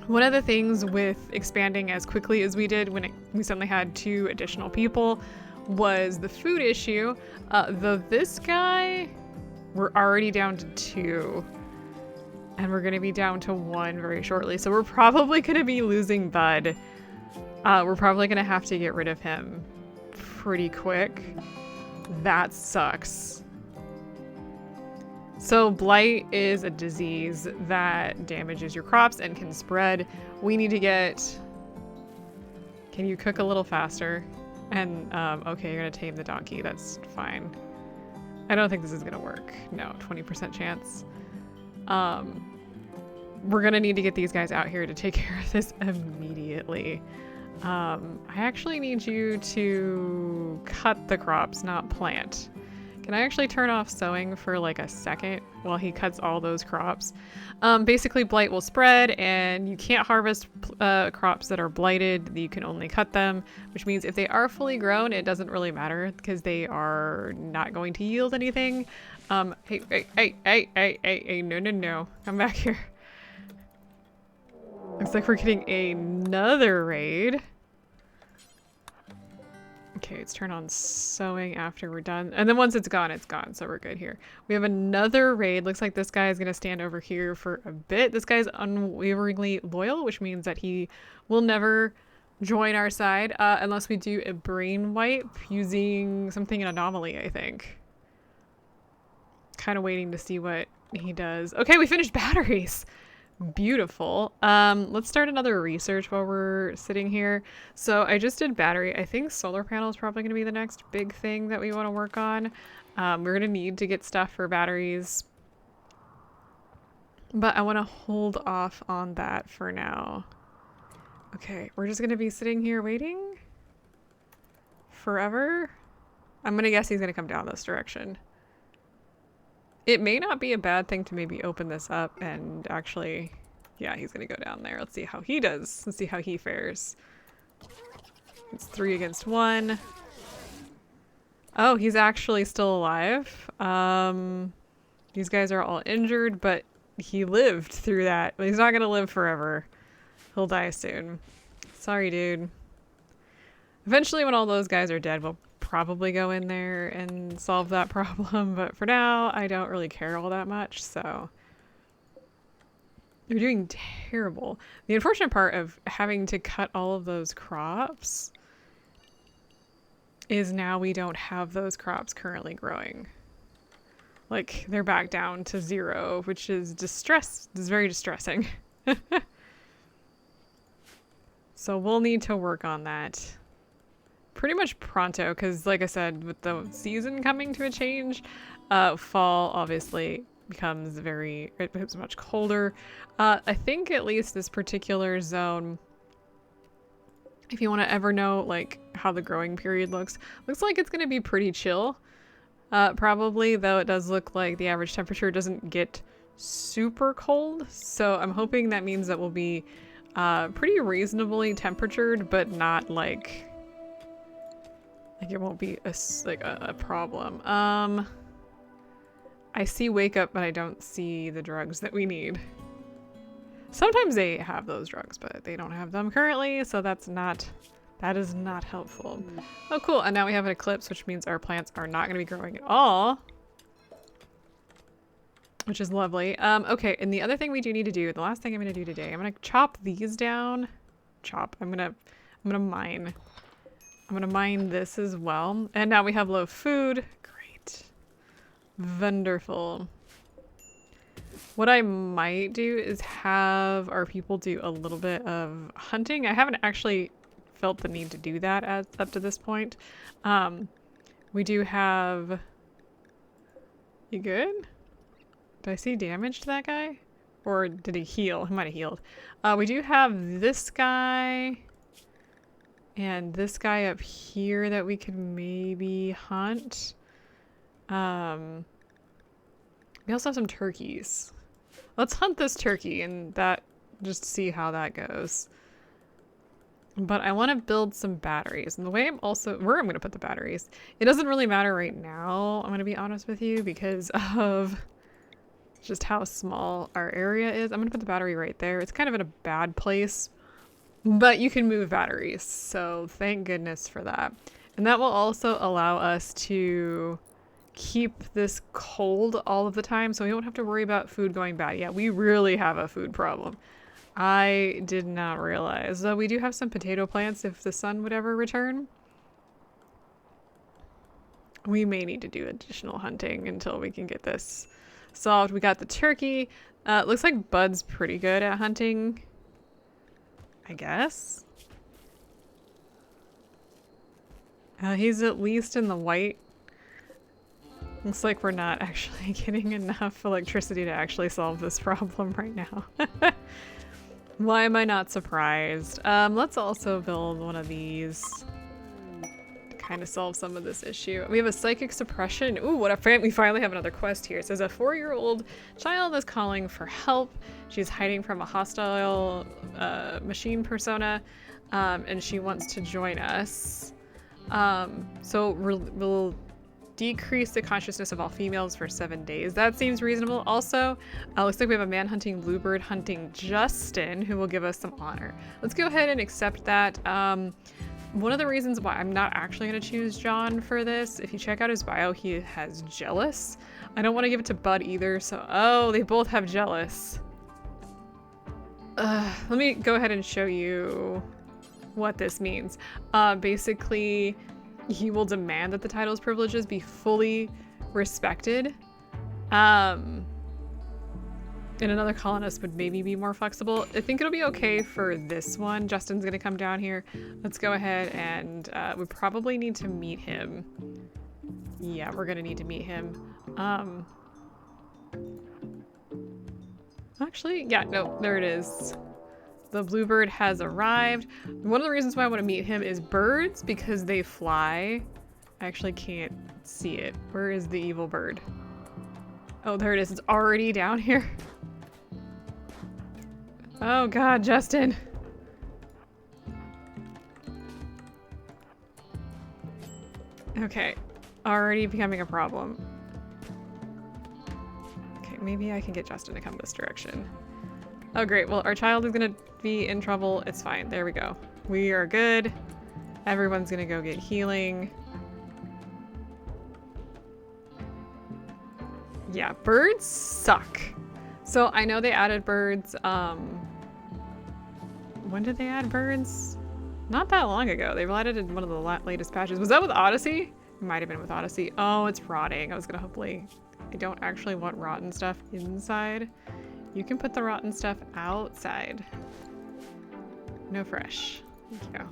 One of the things with expanding as quickly as we did when we suddenly had 2 additional people was the food issue. Though this guy, we're already down to 2. And we're going to be down to 1 very shortly. So we're probably going to be losing Bud. We're probably going to have to get rid of him pretty quick. That sucks. So blight is a disease that damages your crops and can spread. We need to get... Can you cook a little faster? And, okay, you're going to tame the donkey. That's fine. I don't think this is going to work. No, 20% chance. We're gonna need to get these guys out here to take care of this immediately. I actually need you to cut the crops, not plant. Can I actually turn off sowing for like a second while he cuts all those crops? Basically, blight will spread, and you can't harvest crops that are blighted. You can only cut them, which means if they are fully grown, it doesn't really matter because they are not going to yield anything. Hey, no. Come back here. Looks like we're getting another raid. Okay, let's turn on sewing after we're done. And then once it's gone, so we're good here. We have another raid. Looks like this guy is going to stand over here for a bit. This guy's unwaveringly loyal, which means that he will never join our side unless we do a brain wipe using something in anomaly, I think. kind of waiting to see what he does. Okay, we finished batteries. Beautiful. Let's start another research while we're sitting here. So I just did battery. I think solar panel is probably going to be the next big thing that we want to work on. We're going to need to get stuff for batteries. But I want to hold off on that for now. Okay, we're just going to be sitting here waiting forever. I'm going to guess he's going to come down this direction. It may not be a bad thing to maybe open this up and actually... Yeah, he's going to go down there. Let's see how he does. Let's see how he fares. It's 3 against 1. Oh, he's actually still alive. These guys are all injured, but he lived through that. He's not going to live forever. He'll die soon. Sorry, dude. Eventually, when all those guys are dead, we'll probably go in there and solve that problem. But for now, I don't really care all that much, so... They're doing terrible. The unfortunate part of having to cut all of those crops is now we don't have those crops currently growing. Like, they're back down to 0, which is very distressing. So we'll need to work on that pretty much pronto, because like I said, with the season coming to a change, fall obviously becomes much colder. I think at least this particular zone, if you want to ever know like how the growing period looks like it's going to be pretty chill. Probably, though it does look like the average temperature doesn't get super cold. So I'm hoping that means that we'll be pretty reasonably temperatured, but not like it won't be a problem. I see wake up, but I don't see the drugs that we need. Sometimes they have those drugs, but they don't have them currently, so that is not helpful. Oh, cool. And now we have an eclipse, which means our plants are not going to be growing at all, which is lovely. Okay. And the other thing we do need to do, the last thing I'm going to do today, I'm going to chop these down. I'm going to mine. I'm going to mine this as well. And now we have low food. Great. Wonderful. What I might do is have our people do a little bit of hunting. I haven't actually felt the need to do that up to this point. We do have... You good? Did I see damage to that guy? Or did he heal? He might have healed. We do have this guy and this guy up here that we could maybe hunt. We also have some turkeys. Let's hunt this turkey and just see how that goes. But I want to build some batteries. And the way where I'm going to put the batteries, it doesn't really matter right now, I'm going to be honest with you, because of just how small our area is. I'm going to put the battery right there. It's kind of in a bad place, but you can move batteries. So thank goodness for that. And that will also allow us to keep this cold all of the time, so we don't have to worry about food going bad. Yeah, we really have a food problem. I did not realize. Though we do have some potato plants if the sun would ever return. We may need to do additional hunting until we can get this solved. We got the turkey. Looks like Bud's pretty good at hunting, I guess. He's at least in the white. Looks like we're not actually getting enough electricity to actually solve this problem right now. Why am I not surprised? Let's also build one of these to kind of solve some of this issue. We have a psychic suppression. Ooh, we finally have another quest here. It says a 4-year-old child is calling for help. She's hiding from a hostile machine persona, and she wants to join us. So we'll decrease the consciousness of all females for 7 days. That seems reasonable. Also, looks like we have a man hunting bluebird hunting Justin, who will give us some honor. Let's go ahead and accept that. One of the reasons why I'm not actually going to choose John for this, if you check out his bio, he has jealous. I don't want to give it to Bud either, so... Oh, they both have jealous. Let me go ahead and show you what this means. Basically... He will demand that the title's privileges be fully respected. And another colonist would maybe be more flexible. I think it'll be okay for this one. Justin's gonna come down here. Let's go ahead and we probably need to meet him. Yeah, we're gonna need to meet him. Actually, yeah, no, there it is. The bluebird has arrived. One of the reasons why I want to meet him is birds, because they fly. I actually can't see it. Where is the evil bird? Oh, there it is. It's already down here. Oh God, Justin. Okay, already becoming a problem. Okay, maybe I can get Justin to come this direction. Oh great, well our child is gonna be in trouble. It's fine, there we go. We are good. Everyone's gonna go get healing. Yeah, birds suck. So I know they added birds, when did they add birds? Not that long ago. They added in one of the latest patches. Was that with Odyssey? It might have been with Odyssey. Oh, it's rotting. I was gonna hopefully... I don't actually want rotten stuff inside. You can put the rotten stuff outside. No fresh. Thank you.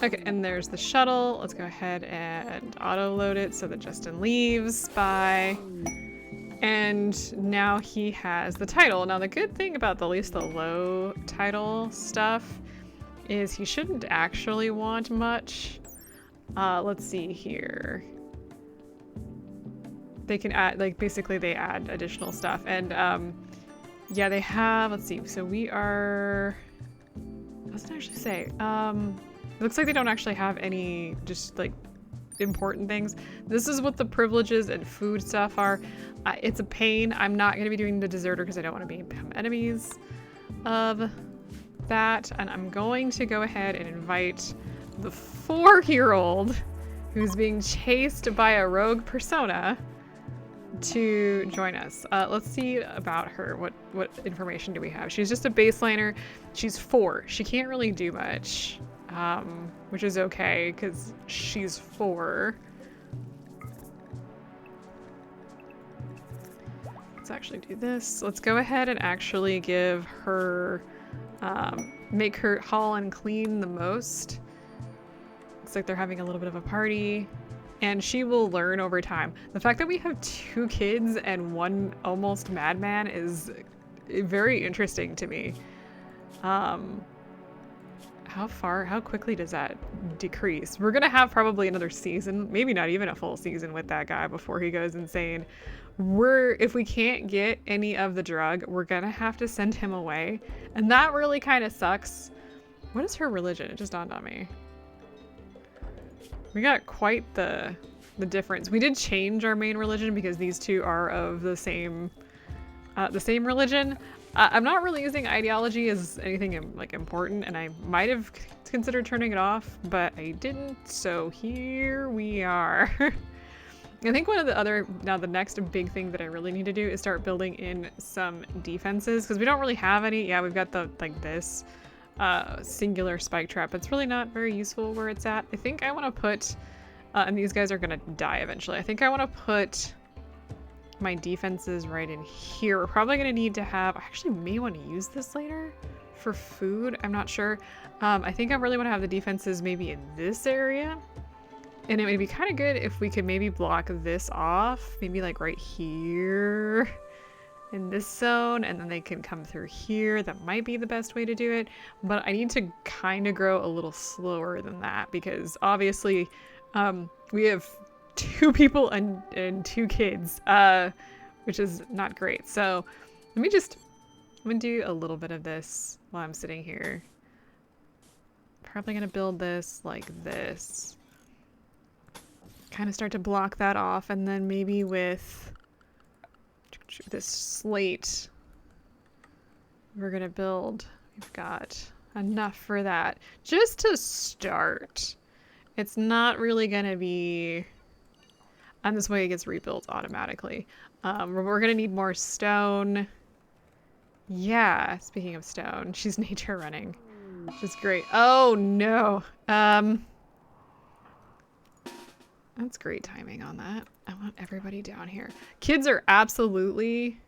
Okay, and there's the shuttle. Let's go ahead and auto-load it so that Justin leaves. Bye. And now he has the title. Now the good thing about at least the low title stuff is he shouldn't actually want much. Let's see here. They can add, like, basically they add additional stuff. And yeah, they have, let's see, so we are, what does it actually say? It looks like they don't actually have any just like important things. This is what the privileges and food stuff are. It's a pain. I'm not going to be doing the deserter because I don't want to become enemies of that. And I'm going to go ahead and invite the 4-year-old who's being chased by a rogue persona to join us. Let's see about her. What information do we have? She's just a baseliner. She's 4. She can't really do much, which is okay because she's 4. Let's actually do this. Let's go ahead and actually give her, make her haul and clean the most. Looks like they're having a little bit of a party. And she will learn over time. The fact that we have 2 kids and 1 almost madman is very interesting to me. How quickly does that decrease? We're gonna have probably another season, maybe not even a full season with that guy before he goes insane. If we can't get any of the drug, we're gonna have to send him away. And that really kind of sucks. What is her religion? It just dawned on me. We got quite the difference. We did change our main religion because these 2 are of the same religion. I'm not really using ideology as anything like important, and I might have considered turning it off, but I didn't. So here we are. I think the next big thing that I really need to do is start building in some defenses because we don't really have any. Yeah, we've got this singular spike trap. It's really not very useful where it's at. I think I want to put, and these guys are gonna die eventually. I think I want to put my defenses right in here. We're probably gonna need to have, I actually may want to use this later for food. I'm not sure. I think I really want to have the defenses maybe in this area. And it would be kind of good if we could maybe block this off, maybe like right here in this zone, and then they can come through here. That might be the best way to do it, but I need to kind of grow a little slower than that because obviously we have 2 people and 2 kids, which is not great. So I'm gonna do a little bit of this while I'm sitting here. Probably gonna build this like this. Kind of start to block that off, and then maybe with this slate we're gonna build. We've got enough for that just to start. It's not really gonna be, and this way it gets rebuilt automatically. We're gonna need more stone. Yeah, speaking of stone, she's nature running, which is great. Oh no. That's great timing on that. I want everybody down here. Kids are absolutely...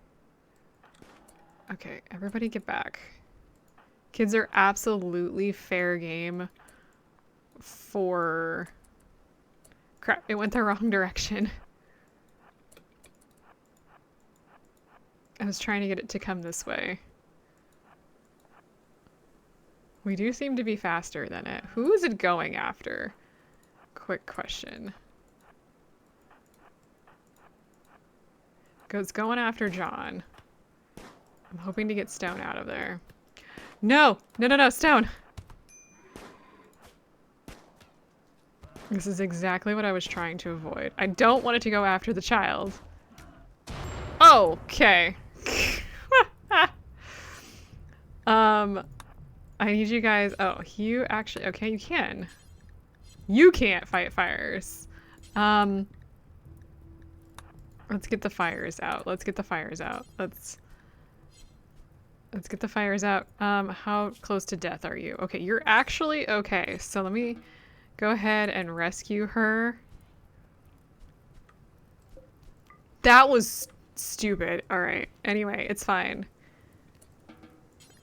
Okay, everybody get back. Kids are absolutely fair game for... Crap, it went the wrong direction. I was trying to get it to come this way. We do seem to be faster than it. Who is it going after? Quick question. It's going after John. I'm hoping to get Stone out of there. No! No, no, no, Stone! This is exactly what I was trying to avoid. I don't want it to go after the child. Okay. I need you guys... Oh, you actually... Okay, you can. You can't fight fires. Let's get the fires out. Let's get the fires out. Let's get the fires out. How close to death are you? Okay, you're actually okay. So let me go ahead and rescue her. That was stupid. All right. Anyway, it's fine.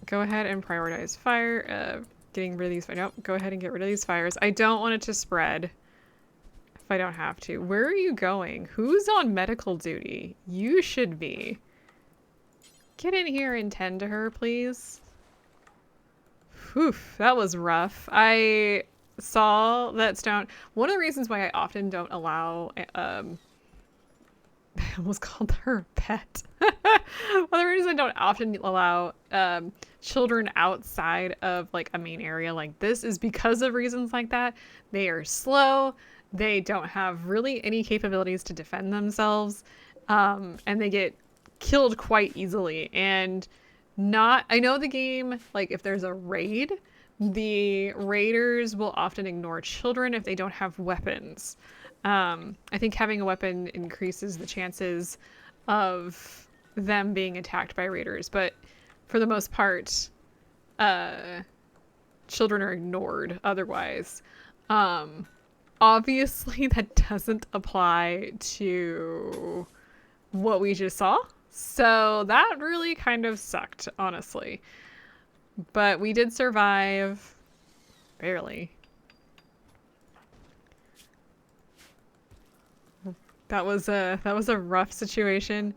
Go ahead and prioritize fire. Getting rid of these. Nope. Go ahead and get rid of these fires. I don't want it to spread if I don't have to. Where are you going? Who's on medical duty? You should be. Get in here and tend to her, please. Whew, that was rough. I saw that Stone. One of the reasons why I often don't allow I almost called her a pet. One of the reasons I don't often allow children outside of like a main area like this is because of reasons like that. They are slow. They don't have really any capabilities to defend themselves. And they get killed quite easily. And I know the game, like if there's a raid, the raiders will often ignore children if they don't have weapons. I think having a weapon increases the chances of them being attacked by raiders, but for the most part, children are ignored otherwise. Obviously that doesn't apply to what we just saw, so that really kind of sucked, honestly. But we did survive, barely. That was a rough situation.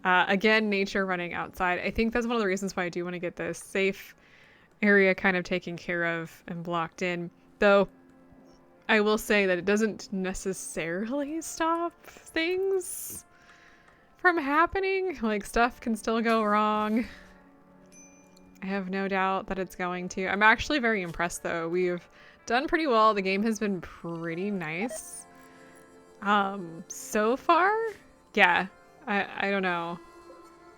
Again, nature running outside. I think that's one of the reasons why I do want to get this safe area kind of taken care of and blocked in. Though, I will say that it doesn't necessarily stop things from happening. Like, stuff can still go wrong. I have no doubt that it's going to. I'm actually very impressed, though. We've done pretty well. The game has been pretty nice. So far? Yeah. I don't know.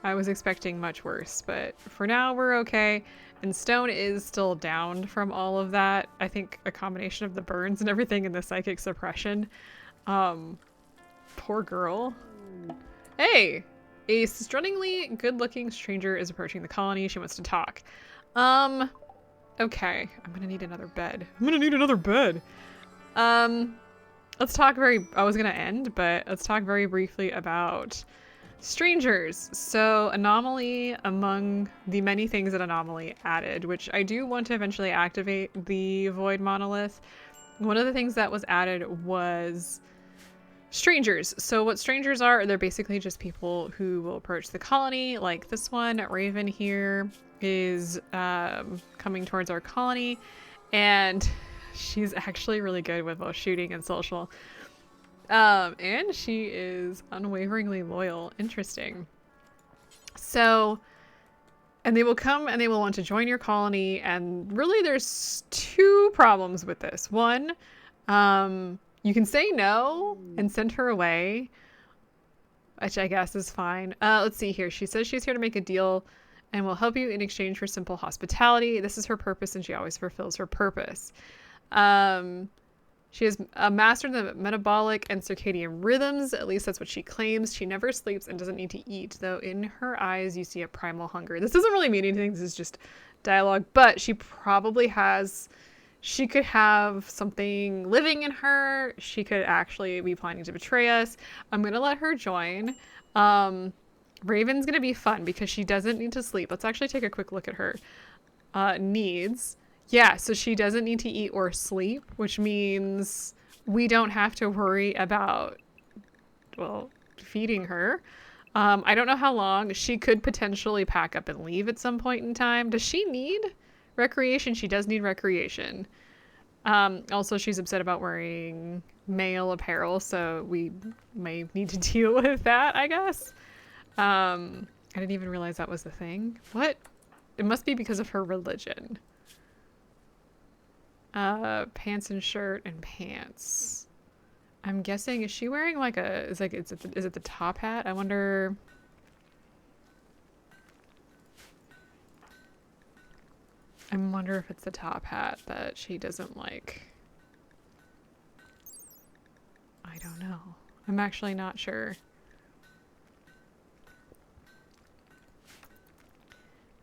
I was expecting much worse, but for now we're okay. And Stone is still downed from all of that. I think a combination of the burns and everything and the psychic suppression. Poor girl. Hey! A struttingly good-looking stranger is approaching the colony. She wants to talk. Okay. I'm gonna need another bed. Let's talk I was gonna end, but let's talk very briefly about strangers. So Anomaly, among the many things that Anomaly added, which I do want to eventually activate the Void Monolith, one of the things that was added was strangers. So what strangers are, they're basically just people who will approach the colony, like this one. Raven here is coming towards our colony, and she's actually really good with both shooting and social. And she is unwaveringly loyal. Interesting. So, and they will come and they will want to join your colony, and really there's two problems with this. One, you can say no and send her away, which I guess is fine. Let's see here. She says she's here to make a deal and will help you in exchange for simple hospitality. This is her purpose, and she always fulfills her purpose. She has mastered the metabolic and circadian rhythms. At least that's what she claims. She never sleeps and doesn't need to eat, though in her eyes you see a primal hunger. This doesn't really mean anything. This is just dialogue, but she probably has She could have something living in her. She could actually be planning to betray us. I'm going to let her join. Raven's going to be fun because she doesn't need to sleep. Let's actually take a quick look at her needs. Yeah, so she doesn't need to eat or sleep, which means we don't have to worry about, well, feeding her. I don't know how long. She could potentially pack up and leave at some point in time. Does she need recreation? She does need recreation. Also, she's upset about wearing male apparel, so we may need to deal with that, I guess. I didn't even realize that was the thing. What? It must be because of her religion. Pants and shirt and pants. I'm guessing, is she wearing like a, is it the top hat? I wonder. I wonder if it's the top hat that she doesn't like. I don't know. I'm actually not sure.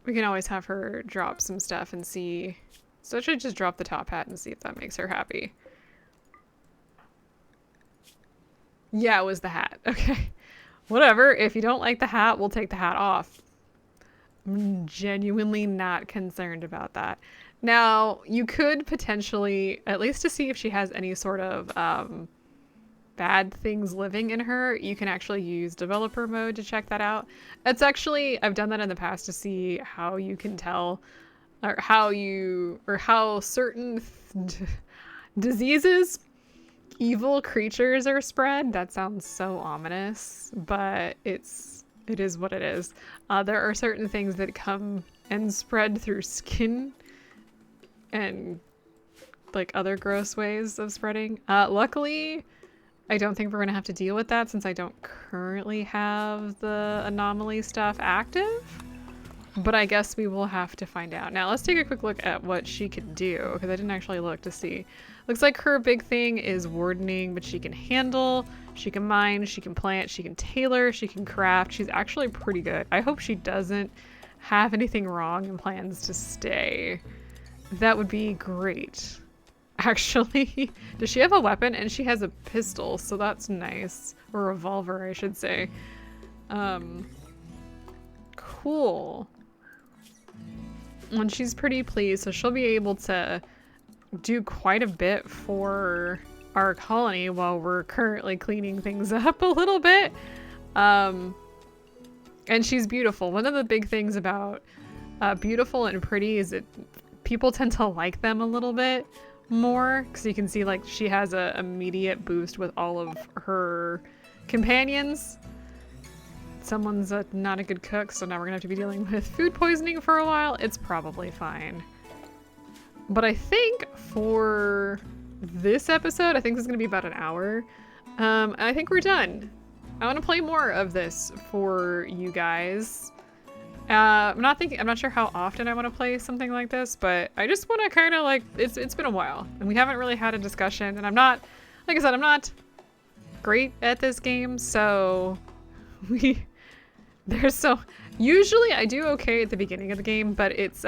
We can always have her drop some stuff and see. So I should just drop the top hat and see if that makes her happy. Yeah, it was the hat. Okay. Whatever. If you don't like the hat, we'll take the hat off. I'm genuinely not concerned about that. Now, you could potentially, at least to see if she has any sort of bad things living in her, you can actually use developer mode to check that out. It's actually, I've done that in the past to see how you can tell, or how certain diseases, evil creatures are spread. That sounds so ominous, but it is what it is. There are certain things that come and spread through skin and like other gross ways of spreading. Luckily, I don't think we're going to have to deal with that since I don't currently have the anomaly stuff active. But I guess we will have to find out. Now, let's take a quick look at what she could do, because I didn't actually look to see. Looks like her big thing is wardening, but she can handle, she can mine, she can plant, she can tailor, she can craft. She's actually pretty good. I hope she doesn't have anything wrong and plans to stay. That would be great. Actually, does she have a weapon? And she has a pistol, so that's nice. Or a revolver, I should say. Cool. And she's pretty pleased, so she'll be able to do quite a bit for our colony while we're currently cleaning things up a little bit. And she's beautiful. One of the big things about beautiful and pretty is that people tend to like them a little bit more, because you can see like she has a immediate boost with all of her companions. Someone's not a good cook, so now we're gonna have to be dealing with food poisoning for a while. It's probably fine. But I think for this episode, I think this is gonna be about an hour. I think we're done. I want to play more of this for you guys. I'm not sure how often I want to play something like this, but I just want to kind of like, it's been a while and we haven't really had a discussion, and I'm not, like I said, I'm not great at this game, so usually I do okay at the beginning of the game, but it's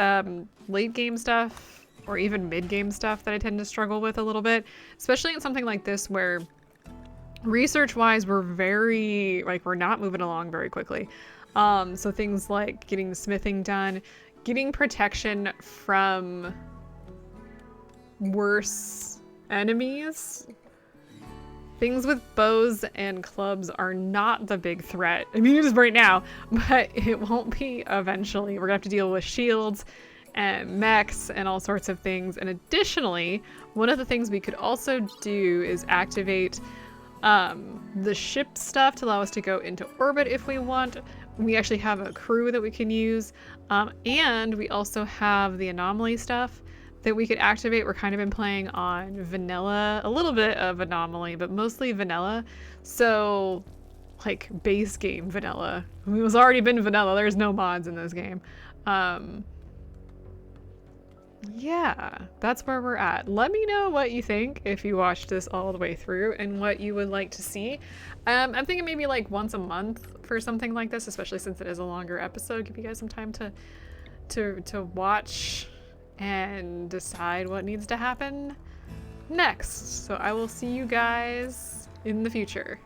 late game stuff or even mid game stuff that I tend to struggle with a little bit, especially in something like this where research wise we're not moving along very quickly. So things like getting the smithing done, getting protection from worse enemies. Things with bows and clubs are not the big threat. I mean, it is right now, but it won't be eventually. We're gonna have to deal with shields and mechs and all sorts of things. And additionally, one of the things we could also do is activate the ship stuff to allow us to go into orbit if we want. We actually have a crew that we can use, and we also have the anomaly stuff that we could activate. We're kind of been playing on vanilla, a little bit of anomaly, but mostly vanilla. So like base game vanilla. I mean, it was already been vanilla. There's no mods in this game. Yeah, that's where we're at. Let me know what you think if you watched this all the way through and what you would like to see. I'm thinking maybe like once a month for something like this, especially since it is a longer episode. Give you guys some time to watch and decide what needs to happen next. So I will see you guys in the future.